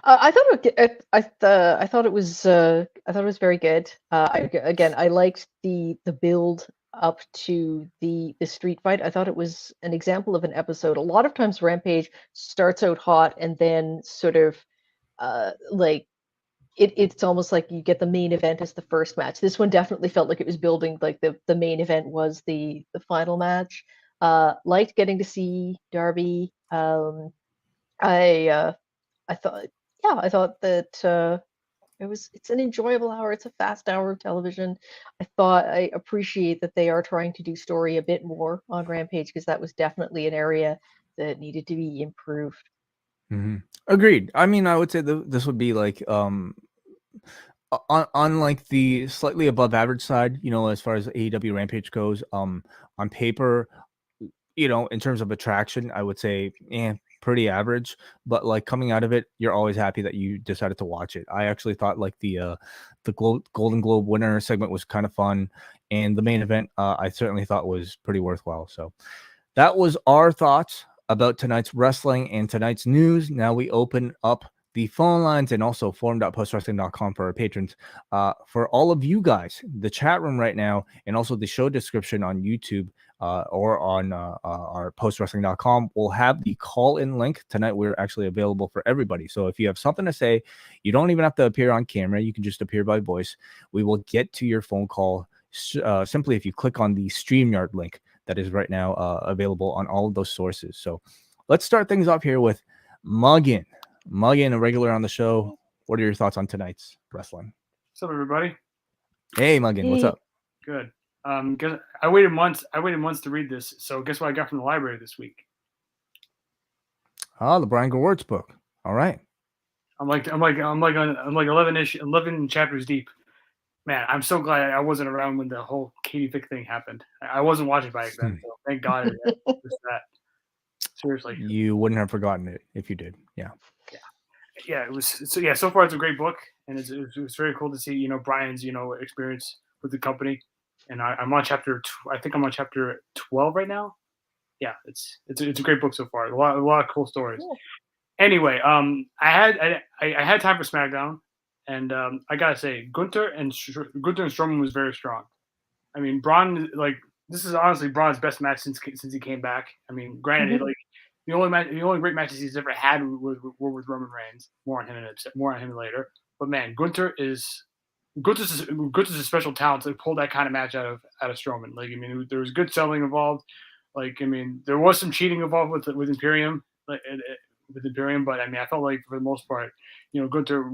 I thought it was very good. I liked the build up to the street fight. I thought it was an example of an episode. A lot of times Rampage starts out hot and then sort of like it's almost like you get the main event as the first match. This one definitely felt like it was building like the main event was the final match. Liked getting to see Darby. I thought that it's an enjoyable hour. It's a fast hour of television. I appreciate that they are trying to do story a bit more on Rampage, because that was definitely an area that needed to be improved. Mm-hmm. Agreed. I mean, I would say this would be like on like the slightly above average side, as far as AEW Rampage goes. On paper, in terms of attraction, I would say, pretty average, but like coming out of it, you're always happy that you decided to watch it. I actually thought like the Golden Globe winner segment was kind of fun, and the main event I certainly thought was pretty worthwhile. So that was our thoughts about tonight's wrestling and tonight's news. Now we open up the phone lines and also forum.postwrestling.com for our patrons. For all of you guys, the chat room right now, and also the show description on YouTube or on our postwrestling.com will have the call-in link. Tonight we're actually available for everybody. So if you have something to say, you don't even have to appear on camera. You can just appear by voice. We will get to your phone call simply if you click on the StreamYard link that is right now available on all of those sources. So let's start things off here with Muggin. Muggin, a regular on the show. What are your thoughts on tonight's wrestling? What's up, everybody? Hey, Muggin, what's up? Good. I waited months to read this. So guess what I got from the library this week? Oh, the Brian Gewirtz book. All right. I'm like 11 chapters deep. Man, I'm so glad I wasn't around when the whole Katie Vick thing happened. I wasn't watching back then, so thank God it was that. Seriously, you wouldn't have forgotten it if you did. Yeah. It was. So far it's a great book, and it was very cool to see Brian's experience with the company. And I'm on chapter. I think I'm on chapter 12 right now. Yeah, it's a great book so far. A lot of cool stories. Cool. Anyway, I had time for SmackDown. And I gotta say, Gunther and Strowman was very strong. I mean, Braun, this is honestly Braun's best match since he came back. I mean, granted, the only great matches he's ever had were with Roman Reigns. More on him later. But man, Gunther's a special talent to pull that kind of match out of Strowman. There was good selling involved. There was some cheating involved with Imperium. With Imperium, but I felt like for the most part, Gunther,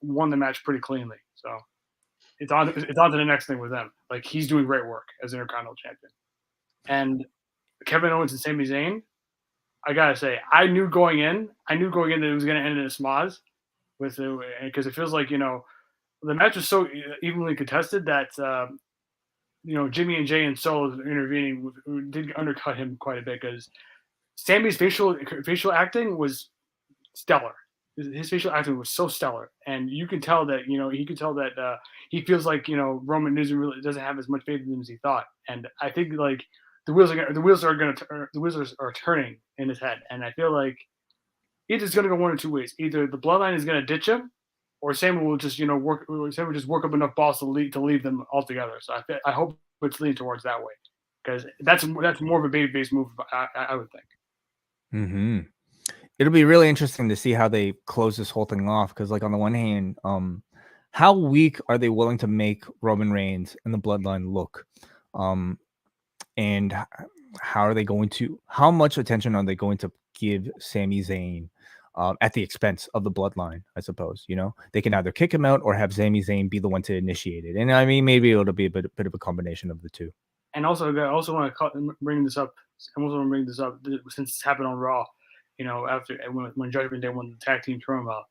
won the match pretty cleanly. So it's on to the next thing with them. He's doing great work as Intercontinental Champion. And Kevin Owens and Sami Zayn, I gotta say, I knew going in that it was going to end in a schmoz, because it feels like the match was so evenly contested that Jimmy and Jay and Solo intervening did undercut him quite a bit, because Sammy's facial acting was stellar. His facial acting was so stellar, and you can tell that he feels like Roman doesn't have as much faith in him as he thought. And I think the wheels are turning in his head, and I feel like it's going to go one or two ways. Either the Bloodline is going to ditch him, or Sammy will just work up enough balls to leave them altogether. So I hope it's leaning towards that way, because that's more of a babyface move, I would think. Mm-hmm. It'll be really interesting to see how they close this whole thing off, because on the one hand, how weak are they willing to make Roman Reigns and the Bloodline look, and how much attention are they going to give Sami Zayn at the expense of the Bloodline? I suppose they can either kick him out or have Sami Zayn be the one to initiate it, and maybe it'll be a bit of a combination of the two. And also, I also want to bring this up. Since it's happened on Raw, after when Judgment Day won the tag team turmoil.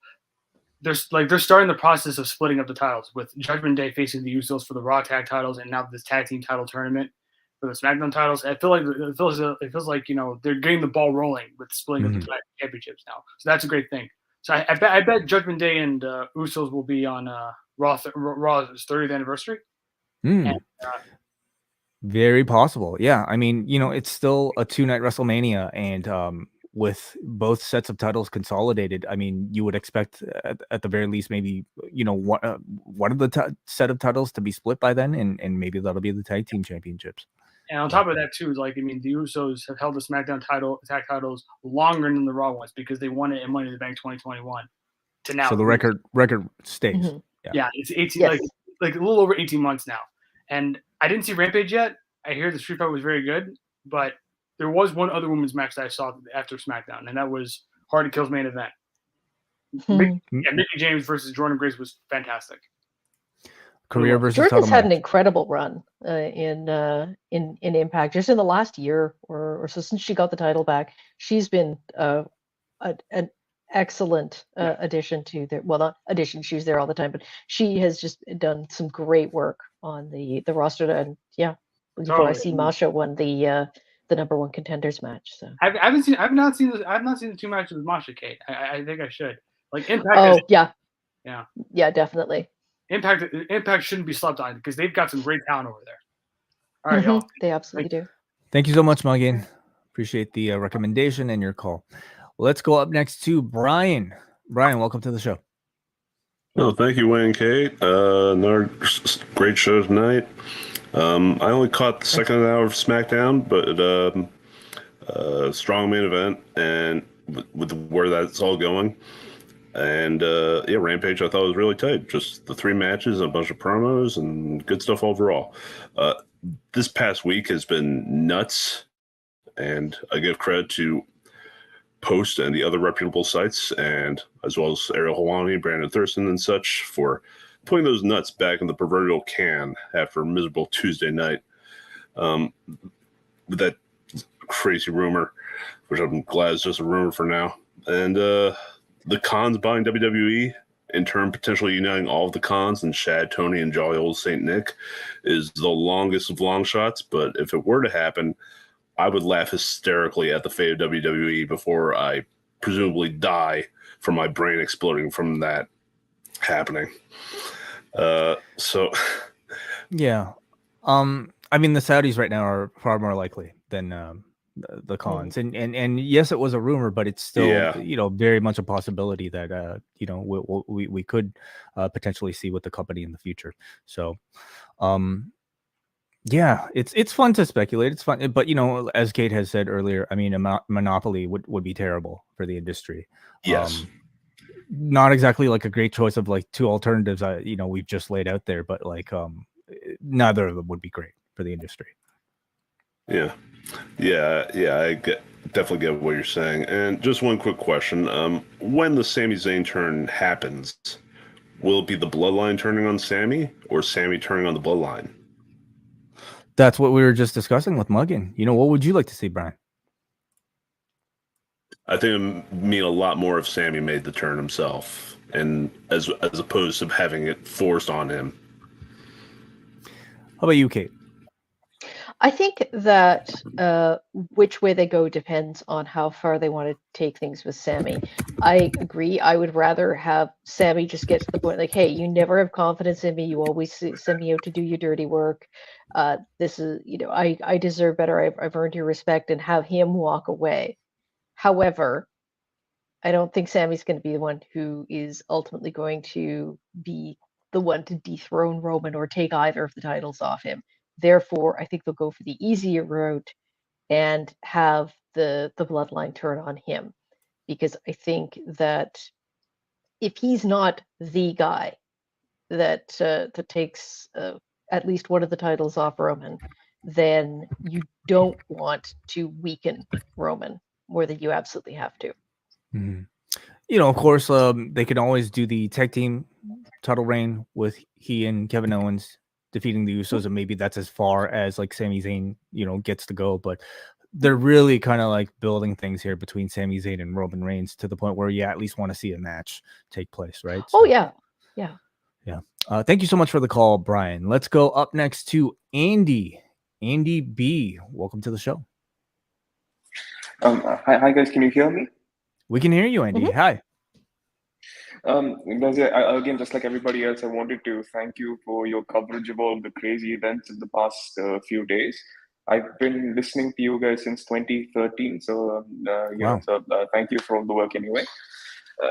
They're starting the process of splitting up the titles, with Judgment Day facing the Usos for the Raw tag titles, and now this tag team title tournament for the SmackDown titles. It feels like they're getting the ball rolling with splitting up the championships now. So that's a great thing. So I bet Judgment Day and Usos will be on Raw's 30th anniversary. And, very possible. Yeah. It's still a 2-night WrestleMania, and with both sets of titles consolidated, you would expect at the very least maybe one of the set of titles to be split by then, and maybe that'll be the tag team championships. And on top of that too, the Usos have held the SmackDown tag titles longer than the Raw ones, because they won it in Money in the Bank 2021 to now. So the record stays. Mm-hmm. Yeah, it's 18 like a little over 18 months now. And I didn't see Rampage yet. I hear the Street Fight was very good, but there was one other women's match that I saw after SmackDown, and that was Hardy Kills main event. Mickie James versus Jordan Grace was fantastic. Career versus Jordan's title had match. an incredible run in Impact, just in the last year or so since she got the title back. She's been an excellent addition to their, well, not addition, she's there all the time, but she has just done some great work on the roster. And before I see Masha won the the number one contenders match. So I've not seen the 2 matches with Masha Kate. I think I should. Like Impact. Oh yeah. Yeah. Yeah, definitely. Impact shouldn't be slept on because they've got some great talent over there. All right, y'all. They absolutely do. Thank you so much, Muggin. Appreciate the recommendation and your call. Let's go up next to Brian. Brian, welcome to the show. Oh, thank you, Wai and Kate. Another great show tonight. I only caught the second hour of SmackDown, but strong main event, and with where that's all going. And yeah, Rampage I thought was really tight. Just the 3 matches and a bunch of promos and good stuff overall. This past week has been nuts, and I give credit to Post and the other reputable sites, and as well as Ariel Helwani, Brandon Thurston, and such for putting those nuts back in the proverbial can after a miserable Tuesday night. With that crazy rumor, which I'm glad is just a rumor for now, and the Khans buying WWE, in turn potentially uniting all of the Khans and Shad, Tony, and jolly old Saint Nick, is the longest of long shots. But if it were to happen, I would laugh hysterically at the fate of WWE before I presumably die from my brain exploding from that happening. So, yeah. I mean, the Saudis right now are far more likely than the Khans, and yes, it was a rumor, but it's still very much a possibility that we could potentially see with the company in the future. So, yeah, it's fun to speculate. It's fun, but as Kate has said earlier, I mean, a monopoly would be terrible for the industry. Yes. Not exactly like a great choice of like 2 alternatives we've just laid out there, but like neither of them would be great for the industry. Yeah, I definitely get what you're saying. And just one quick question: when the Sami Zayn turn happens, will it be the Bloodline turning on Sami, or Sami turning on the Bloodline? That's what we were just discussing with Muggin. What would you like to see, Brian? I think it would mean a lot more if Sami made the turn himself, and as opposed to having it forced on him. How about you, Kate? I think that which way they go depends on how far they want to take things with Sami. I agree. I would rather have Sami just get to the point like, hey, you never have confidence in me. You always send me out to do your dirty work. This is, I deserve better. I've earned your respect, and have him walk away. However, I don't think Sami's going to be the one who is ultimately going to be the one to dethrone Roman or take either of the titles off him. Therefore, I think they'll go for the easier route and have the bloodline turn on him, because I think that if he's not the guy that takes at least one of the titles off Roman, then you don't want to weaken Roman more than you absolutely have to. Mm-hmm. Of course, they can always do the tag team title reign with he and Kevin Owens defeating the Usos, and maybe that's as far as like Sami Zayn, gets to go. But they're really kind of like building things here between Sami Zayn and Roman Reigns to the point where you at least want to see a match take place, right? So, oh yeah. Thank you so much for the call, Brian. Let's go up next to Andy. Andy B, welcome to the show. Hi guys, can you hear me? We can hear you, Andy. Mm-hmm. Hi. Guys, again, just like everybody else, I wanted to thank you for your coverage of all the crazy events in the past few days. I've been listening to you guys since 2013, so Wow. Thank you for all the work anyway.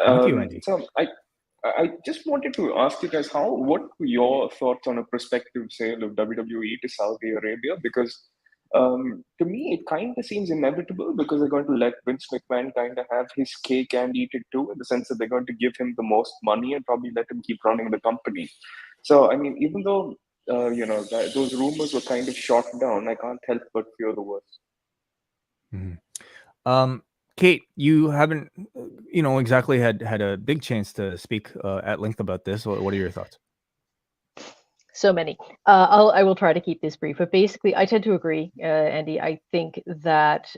Thank you, Andy. So I just wanted to ask you guys, what were your thoughts on a prospective sale of WWE to Saudi Arabia? Because to me, it kind of seems inevitable, because they're going to let Vince McMahon kind of have his cake and eat it too, in the sense that they're going to give him the most money and probably let him keep running the company. So, I mean, even though, those rumors were kind of shot down, I can't help but fear the worst. Mm-hmm. Kate, you haven't, exactly had a big chance to speak at length about this. What are your thoughts? So many. I will try to keep this brief, but basically, I tend to agree, Andy. I think that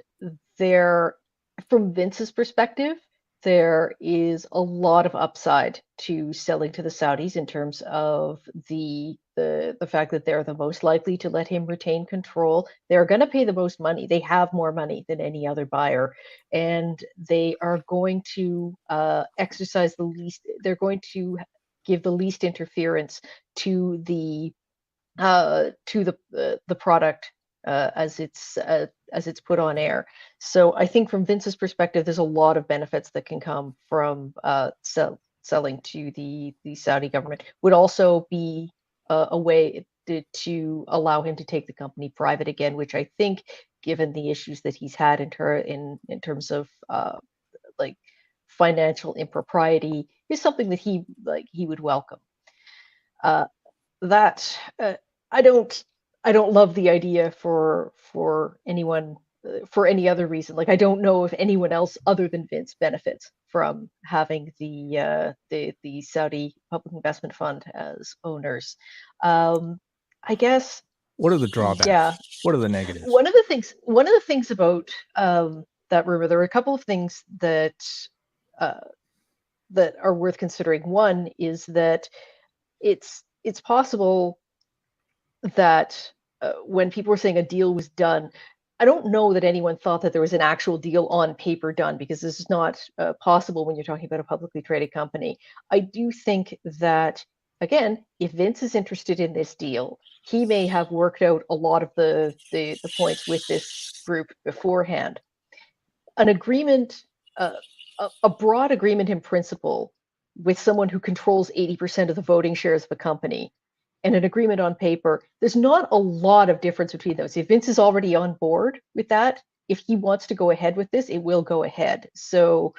from Vince's perspective, there is a lot of upside to selling to the Saudis in terms of the fact that they're the most likely to let him retain control. They're going to pay the most money. They have more money than any other buyer, and they are going to exercise the least. They're going to give the least interference to the product as it's put on air. So I think from Vince's perspective, there's a lot of benefits that can come from selling to the Saudi government. Would also be a way to allow him to take the company private again, which I think, given the issues that he's had in terms of like financial impropriety, is something that he would welcome. I don't love the idea for anyone for any other reason. Like, I don't know if anyone else other than Vince benefits from having the Saudi Public Investment Fund as owners. I guess. What are the drawbacks? Yeah. What are the negatives? One of the things about that rumor, there are a couple of things that that are worth considering. One is that it's possible that when people were saying a deal was done, I don't know that anyone thought that there was an actual deal on paper done, because this is not possible when you're talking about a publicly traded company. I do think that, again, if Vince is interested in this deal, he may have worked out a lot of the points with this group beforehand. An agreement, a broad agreement in principle with someone who controls 80% of the voting shares of a company, and an agreement on paper, there's not a lot of difference between those. If Vince is already on board with that, if he wants to go ahead with this, it will go ahead. So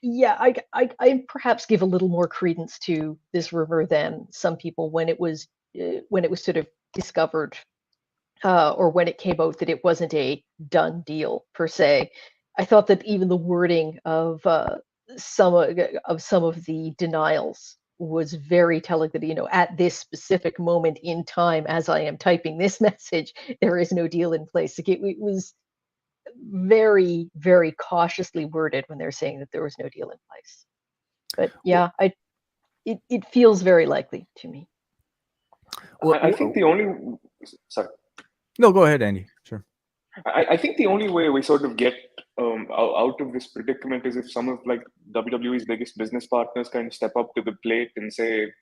yeah, I perhaps give a little more credence to this rumor than some people when it was sort of discovered, or when it came out that it wasn't a done deal per se. I thought that even the wording of some of the denials was very telling, that, at this specific moment in time, as I am typing this message, there is no deal in place. Like, it was very, very cautiously worded when they're saying that there was no deal in place. But yeah, it feels very likely to me. Well, I think the only sorry. No, go ahead, Andy. Sure. I think the only way we sort of get out of this predicament is if some of WWE's biggest business partners kind of step up to the plate and say,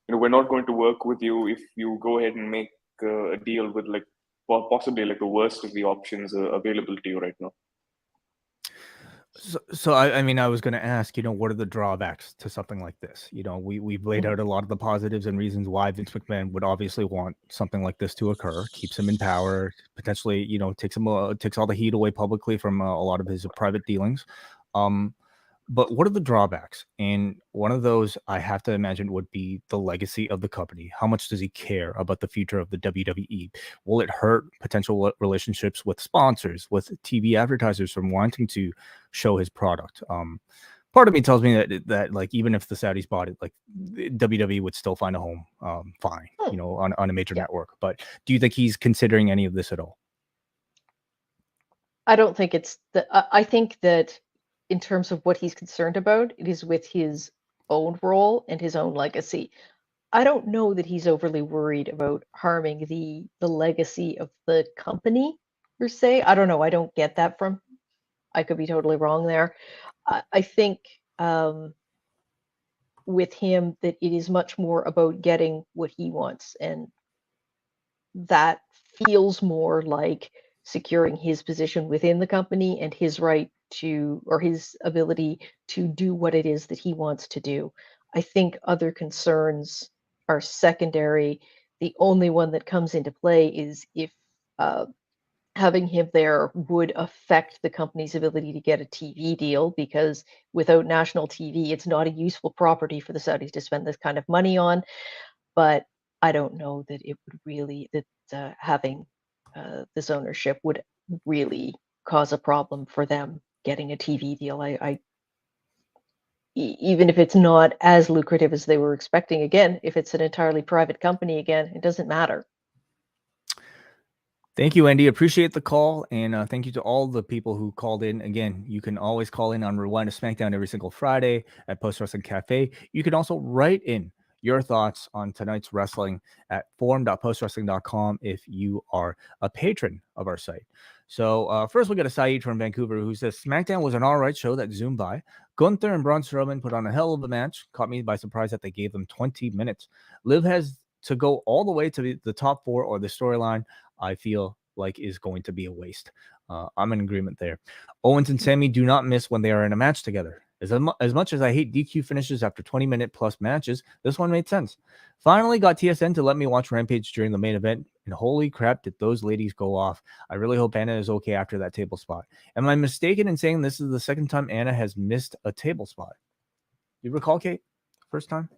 we're not going to work with you if you go ahead and make a deal with possibly the worst of the options available to you right now. So I mean, I was going to ask, what are the drawbacks to something like this? We've laid out a lot of the positives and reasons why Vince McMahon would obviously want something like this to occur. Keeps him in power, potentially, takes all the heat away publicly from a lot of his private dealings. But what are the drawbacks? And one of those, I have to imagine, would be the legacy of the company. How much does he care about the future of the WWE? Will it hurt potential relationships with sponsors, with TV advertisers from wanting to show his product? Part of me tells me that even if the Saudis bought it, WWE would still find a home fine, on a major network. But do you think he's considering any of this at all? I don't think it's I think that, in terms of what he's concerned about, it is with his own role and his own legacy. I don't know that he's overly worried about harming the legacy of the company per se. I don't know. I don't get that from. I could be totally wrong there. I think with him that it is much more about getting what he wants, and that feels more like securing his position within the company and his right to, or his ability to do what it is that he wants to do. I think other concerns are secondary. The only one that comes into play is if having him there would affect the company's ability to get a TV deal, because without national TV, it's not a useful property for the Saudis to spend this kind of money on. But I don't know that it would really, that having this ownership would really cause a problem for them getting a TV deal. Even if it's not as lucrative as they were expecting, again, if it's an entirely private company, again, it doesn't matter. Thank you, Andy. Appreciate the call, and thank you to all the people who called in. Again, you can always call in on Rewind-A-SmackDown every single Friday at POST Wrestling Café. You can also write in your thoughts on tonight's wrestling at forum.postwrestling.com if you are a patron of our site. So first, we got a Saeed from Vancouver who says, SmackDown was an all right show that zoomed by. Gunther and Braun Strowman put on a hell of a match. Caught me by surprise that they gave them 20 minutes. Liv has to go all the way to the top 4, or the storyline I feel like is going to be a waste. I'm in agreement there. Owens and Sami do not miss when they are in a match together. As much as I hate DQ finishes after 20-minute plus matches, this one made sense. Finally got TSN to let me watch Rampage during the main event, and holy crap, did those ladies go off. I really hope Anna is okay after that table spot. Am I mistaken in saying this is the second time Anna has missed a table spot? You recall, Kate? First time?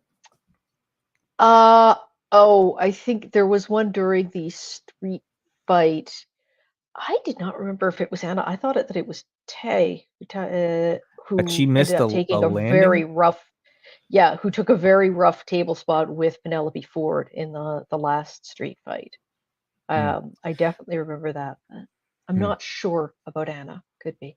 I think there was one during the street fight. I did not remember if it was Anna. I thought that it was Tay, who She missed ended up a taking a landing? very rough, who took a very rough table spot with Penelope Ford in the last street fight. I definitely remember that. But I'm not sure about Anna. Could be.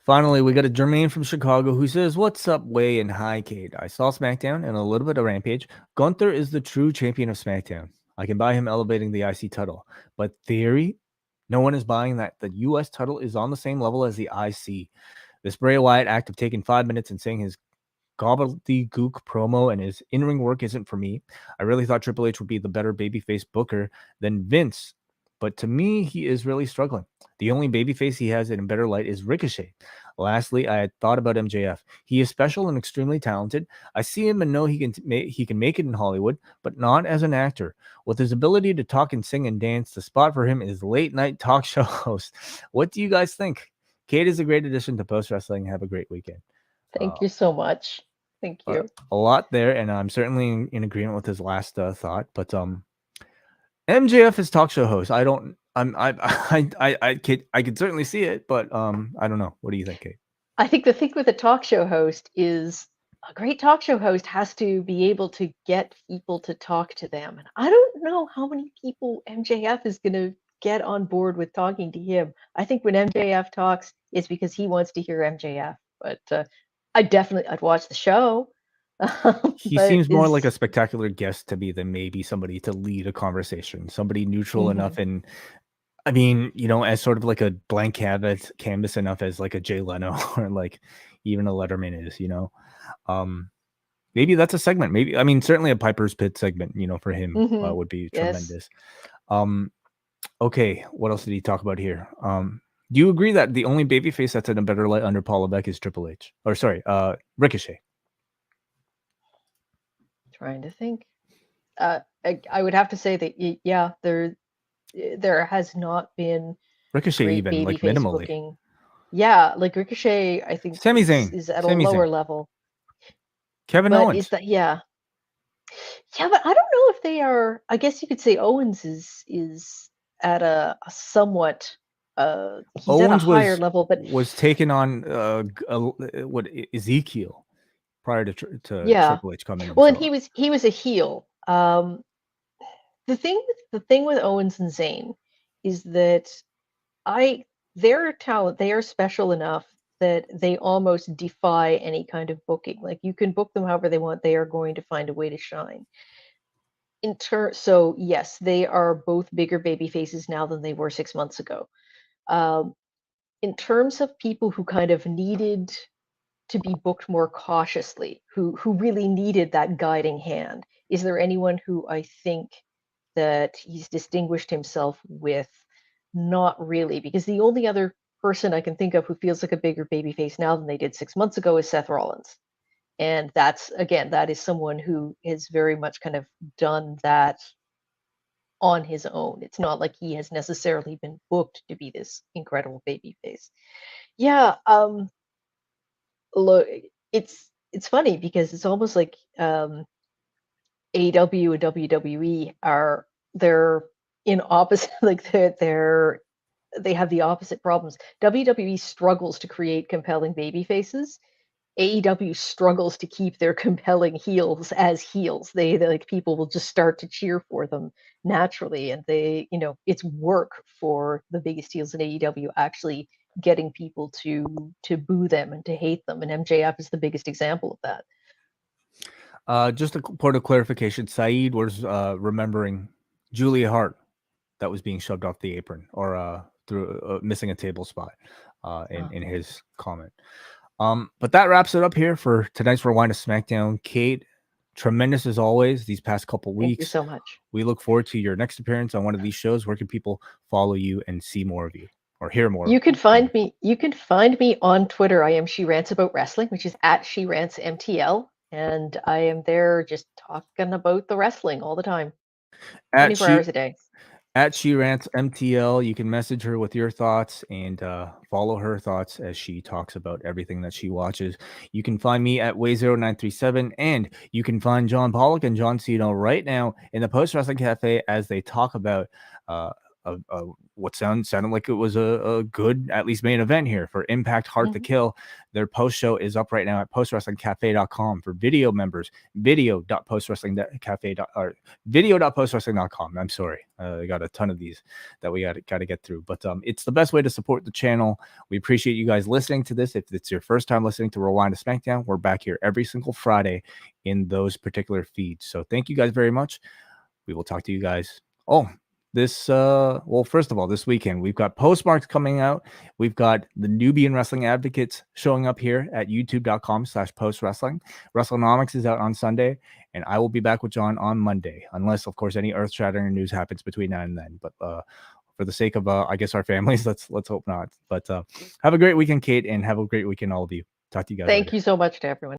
Finally, we got a Jermaine from Chicago who says, what's up, Way and hi, Kate? I saw SmackDown and a little bit of Rampage. Gunther is the true champion of SmackDown. I can buy him elevating the IC title. But theory, no one is buying that the US title is on the same level as the IC. This Bray Wyatt act of taking 5 minutes and saying his gobbledygook promo and his in-ring work isn't for me. I really thought Triple H would be the better babyface booker than Vince. But to me, he is really struggling. The only babyface he has in a better light is Ricochet. Lastly, I had thought about MJF. He is special and extremely talented. I see him and know he can make it in Hollywood, but not as an actor. With his ability to talk and sing and dance, the spot for him is late night talk show host. What do you guys think? Kate is a great addition to Post Wrestling. Have a great weekend. Thank you so much. Thank you. A lot there, and I'm certainly in agreement with his last thought. But MJF is talk show host. I could certainly see it, but I don't know. What do you think, Kate? I think the thing with a talk show host is a great talk show host has to be able to get people to talk to them. And I don't know how many people MJF is going to get on board with talking to him. I think when MJF talks, it's because he wants to hear MJF. But I'd watch the show. He seems more like a spectacular guest to me than maybe somebody to lead a conversation, somebody neutral enough. And I mean, as sort of like a blank canvas enough as like a Jay Leno or like even a Letterman is, maybe that's a segment. Maybe, I mean, certainly a Piper's Pit segment, for him would be tremendous. Okay. What else did he talk about here? Do you agree that the only babyface that's in a better light under Paul Levesque is Triple H? Or sorry, Ricochet. Trying to think. I would have to say that there has not been Ricochet even like minimally. Booking. Yeah, like Ricochet, I think Sami Zayn is at a lower level. Kevin Owens. But I don't know if they are. I guess you could say Owens is at a somewhat. He's Owens at a higher level, but was taken on what Ezekiel prior to Triple H coming. Well, and he was a heel. The thing with Owens and Zayn is that their talent, they are special enough that they almost defy any kind of booking. Like you can book them however they want, they are going to find a way to shine. So yes, they are both bigger baby faces now than they were 6 months ago. In terms of people who kind of needed to be booked more cautiously, who really needed that guiding hand, is there anyone who I think that he's distinguished himself with? Not really, because the only other person I can think of who feels like a bigger babyface now than they did 6 months ago is Seth Rollins. And that is someone who has very much kind of done that on his own. It's not like he has necessarily been booked to be this incredible babyface. Yeah, look, it's funny because it's almost like AEW and WWE they're in opposite, like they have the opposite problems. WWE struggles to create compelling baby faces, AEW struggles to keep their compelling heels as heels. They like people will just start to cheer for them naturally, and they, it's work for the biggest heels in AEW actually getting people to boo them and to hate them, and MJF is the biggest example of that. Just a point of clarification, Saeed was remembering Julia Hart that was being shoved off the apron or through missing a table spot in his comment. But that wraps it up here for tonight's Rewind-A-SmackDown. Kate, tremendous as always these past couple weeks. Thank you so much. We look forward to your next appearance on one of these shows. Where can people follow you and see more of you or hear more? You can find me. You can find me on Twitter. I am She Rants About Wrestling, which is at She Rants MTL, and I am there just talking about the wrestling all the time, 24 hours a day. At She Rants MTL, you can message her with your thoughts and follow her thoughts as she talks about everything that she watches. You can find me at Way0937, and you can find John Pollock and John Cena right now in the Post Wrestling Cafe as they talk about what sounded like it was a good, at least, main event here for Impact Hard to Kill. Their post show is up right now at postwrestlingcafe.com for video members. Video.postwrestling.com. I'm sorry, I got a ton of these that we got to get through, but it's the best way to support the channel. We appreciate you guys listening to this. If it's your first time listening to Rewind-A-SmackDown, we're back here every single Friday in those particular feeds. So thank you guys very much. We will talk to you guys. First of all, this weekend we've got Postmarks coming out. We've got the Nubian Wrestling Advocates showing up here at youtube.com/postwrestling. WrestleNomics is out on Sunday, and I will be back with John on Monday, unless of course any earth-shattering news happens between now and then. But for the sake of I guess our families, let's hope not. But have a great weekend, Kate, and have a great weekend, all of you. Talk to you guys. Thank later. you so much to everyone.